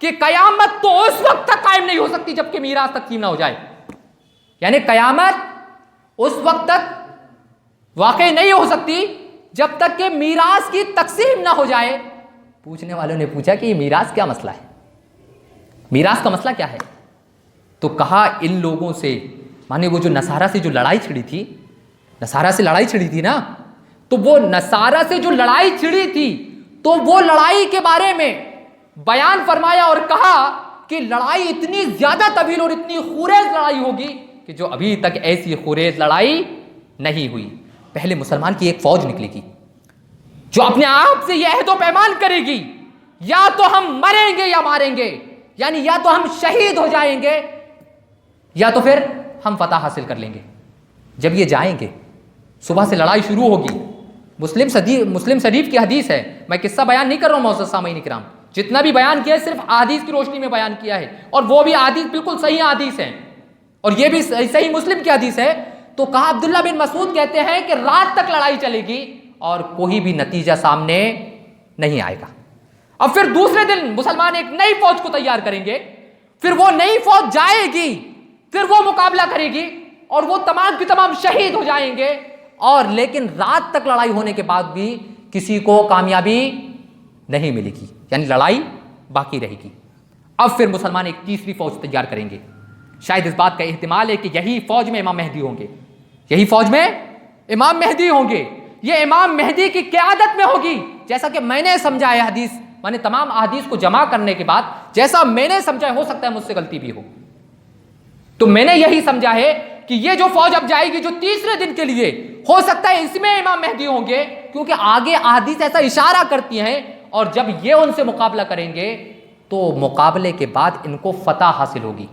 کہ قیامت تو اس وقت تک قائم نہیں ہو سکتی جب کہ میراث تقسیم نہ ہو جائے، یعنی قیامت اس وقت تک واقع نہیں ہو سکتی جب تک کہ میراث کی تقسیم نہ ہو جائے۔ پوچھنے والوں نے پوچھا کہ یہ میراث کیا مسئلہ ہے، میراث کا مسئلہ کیا ہے؟ تو کہا ان لوگوں سے، مانے وہ جو نصارہ سے جو لڑائی چھڑی تھی، نصارہ سے لڑائی چھڑی تھی نا، تو وہ نصارہ سے جو لڑائی چھڑی تھی تو وہ لڑائی کے بارے میں بیان فرمایا اور کہا کہ لڑائی اتنی زیادہ طویل اور اتنی خوریز لڑائی ہوگی کہ جو ابھی تک ایسی خوریز لڑائی نہیں ہوئی۔ پہلے مسلمان کی ایک فوج نکلے گی جو اپنے آپ سے یہ عہد و پیمان کرے گی، یا تو ہم مریں گے یا ماریں گے، یعنی یا تو ہم شہید ہو جائیں گے یا تو پھر ہم فتح حاصل کر لیں گے۔ جب یہ جائیں گے، صبح سے لڑائی شروع ہوگی، مسلم شریف کی حدیث ہے، میں قصہ بیان نہیں کر رہا ہوں معزز سامعین کرام، جتنا بھی بیان کیا ہے صرف احادیث کی روشنی میں بیان کیا ہے، اور وہ بھی احادیث بالکل صحیح احادیث ہیں، اور یہ بھی صحیح مسلم کی حدیث ہے۔ تو کہا عبداللہ بن مسعود کہتے ہیں کہ رات تک لڑائی چلے گی اور کوئی بھی نتیجہ سامنے نہیں آئے گا۔ اب پھر دوسرے دن مسلمان ایک نئی فوج کو تیار کریں گے، پھر وہ نئی فوج جائے گی، پھر وہ مقابلہ کرے گی اور وہ تمام کی تمام شہید ہو جائیں گے، اور لیکن رات تک لڑائی ہونے کے بعد بھی کسی کو کامیابی نہیں ملے گی، یعنی لڑائی باقی رہے گی۔ اب پھر مسلمان ایک تیسری فوج تیار کریں گے، شاید اس بات کا احتمال ہے کہ یہی فوج میں امام مہدی ہوں گے، یہی فوج میں امام مہدی ہوں گے، یہ امام مہدی کی قیادت میں ہوگی، جیسا کہ میں نے سمجھا ہے حدیث، میں نے تمام احادیث کو جمع کرنے کے بعد جیسا میں نے سمجھا ہے، ہو سکتا ہے مجھ سے غلطی بھی ہو، تو میں نے یہی سمجھا ہے کہ یہ جو فوج اب جائے گی جو تیسرے دن کے لیے، ہو سکتا ہے اس میں امام مہدی ہوں گے، کیونکہ آگے احادیث ایسا اشارہ کرتی ہیں، اور جب یہ ان سے مقابلہ کریں گے تو مقابلے کے بعد ان کو فتح حاصل ہوگی،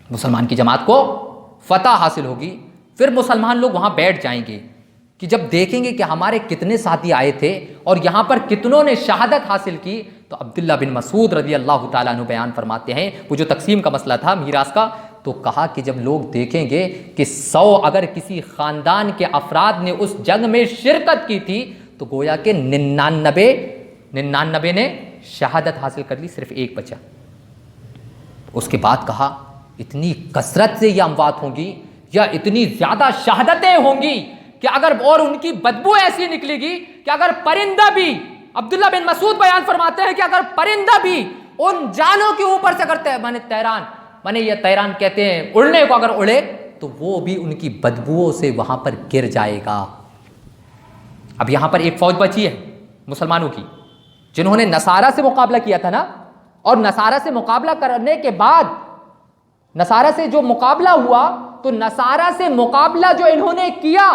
مسلمان کی جماعت کو فتح حاصل ہوگی۔ پھر مسلمان لوگ وہاں بیٹھ جائیں گے کہ جب دیکھیں گے کہ ہمارے کتنے ساتھی آئے تھے اور یہاں پر کتنوں نے شہادت حاصل کی، تو عبداللہ بن مسعود رضی اللہ تعالیٰ عنہ بیان فرماتے ہیں، وہ جو تقسیم کا مسئلہ تھا میراث کا، تو کہا کہ جب لوگ دیکھیں گے کہ 100 اگر کسی خاندان کے افراد نے اس جنگ میں شرکت کی تھی تو گویا کہ 99 نے شہادت حاصل کر لی، صرف ایک بچا۔ اس کے بعد کہا اتنی کثرت سے یہ اموات ہوں گی یا اتنی زیادہ شہادتیں ہوں گی کہ اگر، اور ان کی بدبو ایسی نکلے گی کہ اگر پرندہ بھی، عبداللہ بن مسعود بیان فرماتے ہیں کہ اگر پرندہ بھی ان جانوں کے اوپر سے کرتے ہیں، یہ تیران کہتے ہیں اڑنے کو، اگر اڑے تو وہ بھی ان کی بدبوؤں سے وہاں پر گر جائے گا۔ اب یہاں پر ایک فوج بچی ہے مسلمانوں کی، جنہوں نے نصارہ سے مقابلہ کیا تھا نا، اور نصارہ سے مقابلہ کرنے کے بعد، نصارہ سے جو مقابلہ ہوا تو نصارہ سے مقابلہ جو انہوں نے کیا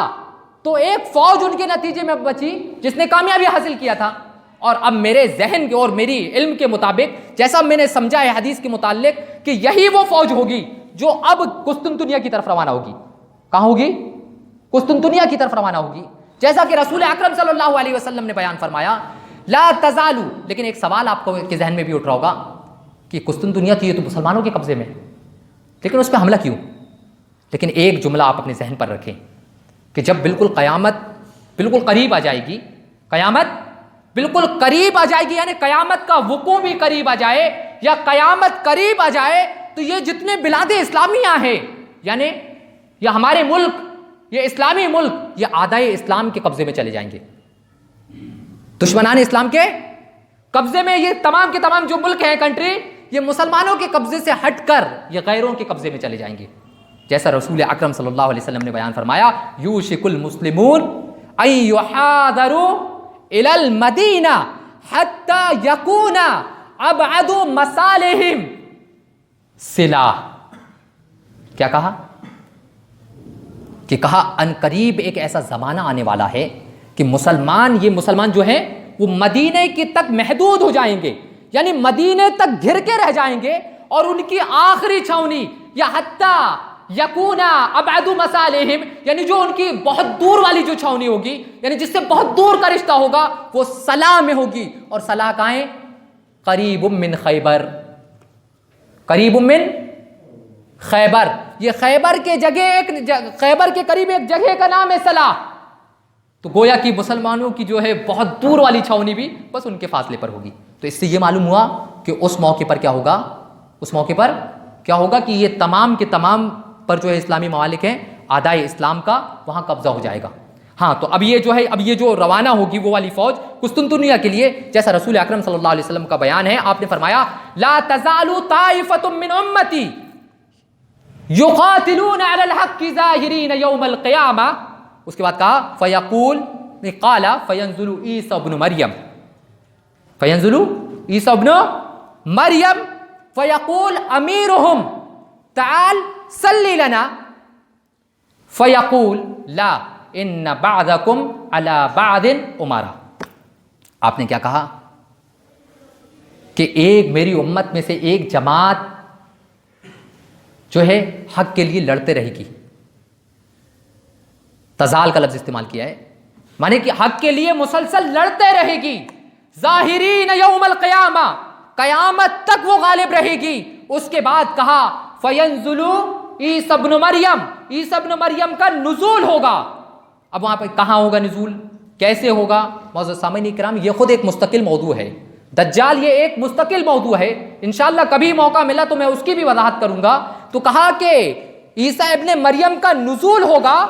تو ایک فوج ان کے نتیجے میں بچی جس نے کامیابی حاصل کیا تھا۔ اور اب میرے ذہن اور میری علم کے مطابق، جیسا میں نے سمجھا ہے حدیث کے متعلق، کہ یہی وہ فوج ہوگی جو اب قسطنطنیہ کی طرف روانہ ہوگی۔ کہاں ہوگی؟ قسطنطنیہ کی طرف روانہ ہوگی، جیسا کہ رسول اکرم صلی اللہ علیہ وسلم نے بیان فرمایا لا تزالو. لیکن ایک سوال آپ کو کے ذہن میں بھی اٹھ رہا ہوگا کہ قسطنطنیہ تو یہ تو مسلمانوں کے قبضے میں، لیکن اس پہ حملہ کیوں؟ لیکن ایک جملہ آپ اپنے ذہن پر رکھیں کہ جب بالکل قیامت بالکل قریب آ جائے گی، قیامت بالکل قریب آ جائے گی، یعنی قیامت کا وقوع بھی قریب آ جائے یا قیامت قریب آ جائے، تو یہ جتنے بلاد اسلامیہ ہیں، یعنی یہ ہمارے ملک، یہ اسلامی ملک، یہ اعدائے اسلام کے قبضے میں چلے جائیں گے، دشمنان اسلام کے قبضے میں. یہ تمام کے تمام جو ملک ہیں، کنٹری، یہ مسلمانوں کے قبضے سے ہٹ کر یہ غیروں کے قبضے میں چلے جائیں گے. جیسا رسول اکرم صلی اللہ علیہ وسلم نے بیان فرمایا، یوشک المسلمون ان یحاضروا الی المدینہ حتی یکون ابعد مصالحہم سلاح. کیا کہا؟ کہ کہا ان قریب ایک ایسا زمانہ آنے والا ہے کہ یہ مسلمان جو ہیں وہ مدینے کی تک محدود ہو جائیں گے، یعنی مدینے تک گھر کے رہ جائیں گے، اور ان کی آخری چھاؤنی یا حتی یکونا ابعد مصالحہم، یعنی جو ان کی بہت دور والی جو چھاؤنی ہوگی، یعنی جس سے بہت دور کا رشتہ ہوگا، وہ صلاح میں ہوگی. اور صلاح کہاں ہے؟ قریب من خیبر، قریب من خیبر. یہ خیبر کے قریب ایک جگہ کا نام ہے صلاح. تو گویا کہ مسلمانوں کی جو ہے بہت دور والی چھاؤنی بھی بس ان کے فاصلے پر ہوگی. تو اس سے یہ معلوم ہوا کہ اس موقع پر کیا ہوگا کہ یہ تمام کے تمام پر جو ہے اسلامی ممالک ہیں، اعدائے اسلام کا وہاں قبضہ ہو جائے گا. ہاں، تو اب یہ جو روانہ ہوگی وہ والی فوج قسطنطنیہ کے لیے، جیسا رسول اکرم صلی اللہ علیہ وسلم کا بیان ہے، آپ نے فرمایا لا تزال طائفۃ من امتی یقاتلون علی الحق ظاہرین یوم القیامہ. اس کے بعد کہا فینزل عیسی ابن مریم فیقول امیرہم تعال صلی لنا فیقول لا ان بعضکم علی بعض امرا. آپ نے کیا کہا کہ ایک میری امت میں سے ایک جماعت جو ہے حق کے لیے لڑتے رہے گی. تزال کا لفظ استعمال کیا ہے، مانے کہ حق کے لیے مسلسل لڑتے رہے گی. ظاہرین یوم القیامہ، قیامت تک وہ غالب رہے گی. اس کے بعد کہا فینزل عیسی ابن مریم کا نزول ہوگا. اب وہاں پہ کہاں ہوگا نزول، کیسے ہوگا؟ معزز سامعین کرام، یہ خود ایک مستقل موضوع ہے. دجال یہ ایک مستقل موضوع ہے، انشاءاللہ کبھی موقع ملا تو میں اس کی بھی وضاحت کروں گا. تو کہا کہ عیسی ابن مریم کا نزول ہوگا،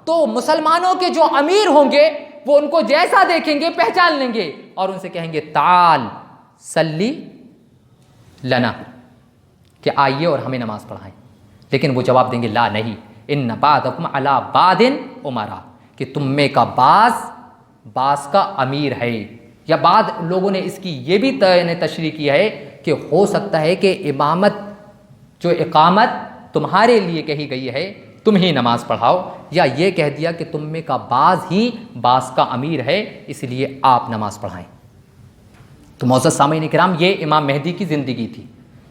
تو مسلمانوں کے جو امیر ہوں گے وہ ان کو جیسا دیکھیں گے پہچان لیں گے اور ان سے کہیں گے تعال صلی لنا، کہ آئیے اور ہمیں نماز پڑھائیں. لیکن وہ جواب دیں گے لا نہیں، ان بعضکم علی بعض امرا، کہ تم میں کا بعض کا امیر ہے. یا بعض لوگوں نے اس کی یہ بھی تشریح کی ہے کہ ہو سکتا ہے کہ اقامت تمہارے لیے کہی گئی ہے، تم ہی نماز پڑھاؤ، یا یہ کہہ دیا کہ تم میں کا بعض کا امیر ہے، اس لیے آپ نماز پڑھائیں. تو معزز سامعین کرام، یہ امام مہدی کی زندگی تھی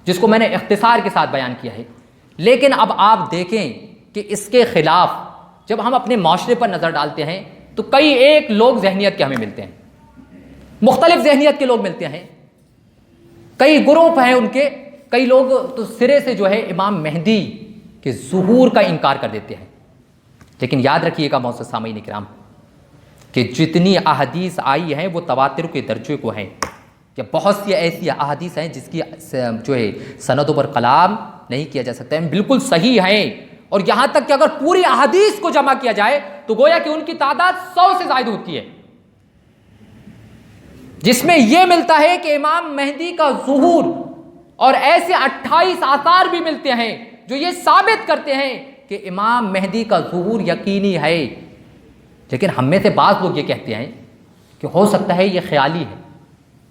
جس کو میں نے اختصار کے ساتھ بیان کیا ہے. لیکن اب آپ دیکھیں کہ اس کے خلاف جب ہم اپنے معاشرے پر نظر ڈالتے ہیں تو کئی ایک لوگ ذہنیت کے ہمیں ملتے ہیں، مختلف ذہنیت کے لوگ ملتے ہیں، کئی گروپ ہیں ان کے. کئی لوگ تو سرے سے جو ہے امام مہدی کے ظہور کا انکار کر دیتے ہیں. لیکن یاد رکھیے گا معزز سامعین کرام کہ جتنی احادیث آئی ہیں وہ تواتر کے درجے کو ہیں، کہ بہت سی ایسی احادیث ہیں جس کی جو ہے سندوں پر کلام نہیں کیا جا سکتا ہے، بالکل صحیح ہیں. اور یہاں تک کہ اگر پوری احادیث کو جمع کیا جائے تو گویا کہ ان کی تعداد 100 سے زائد ہوتی ہے، جس میں یہ ملتا ہے کہ امام مہدی کا ظہور، اور ایسے 28 آثار بھی ملتے ہیں جو یہ ثابت کرتے ہیں کہ امام مہدی کا ظہور یقینی ہے. لیکن ہم میں سے بعض لوگ یہ کہتے ہیں کہ ہو سکتا ہے یہ خیالی ہے،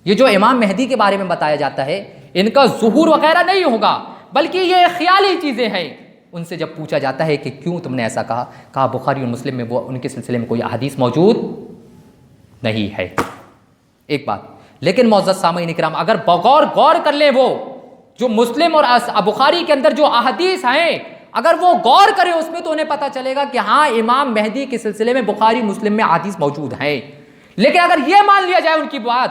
یہ جو امام مہدی کے بارے میں بتایا جاتا ہے ان کا ظہور وغیرہ نہیں ہوگا بلکہ یہ خیالی چیزیں ہیں. ان سے جب پوچھا جاتا ہے کہ کیوں تم نے ایسا کہا بخاری اور مسلم میں وہ ان کے سلسلے میں کوئی احادیث موجود نہیں ہے. ایک بات لیکن معزز سامعین کرام، اگر غور کر لیں وہ جو مسلم اور بخاری کے اندر جو احادیث ہیں، اگر وہ غور کریں اس میں تو انہیں پتہ چلے گا کہ ہاں امام مہدی کے سلسلے میں بخاری مسلم میں احادیث موجود ہیں. لیکن اگر یہ مان لیا جائے ان کی بات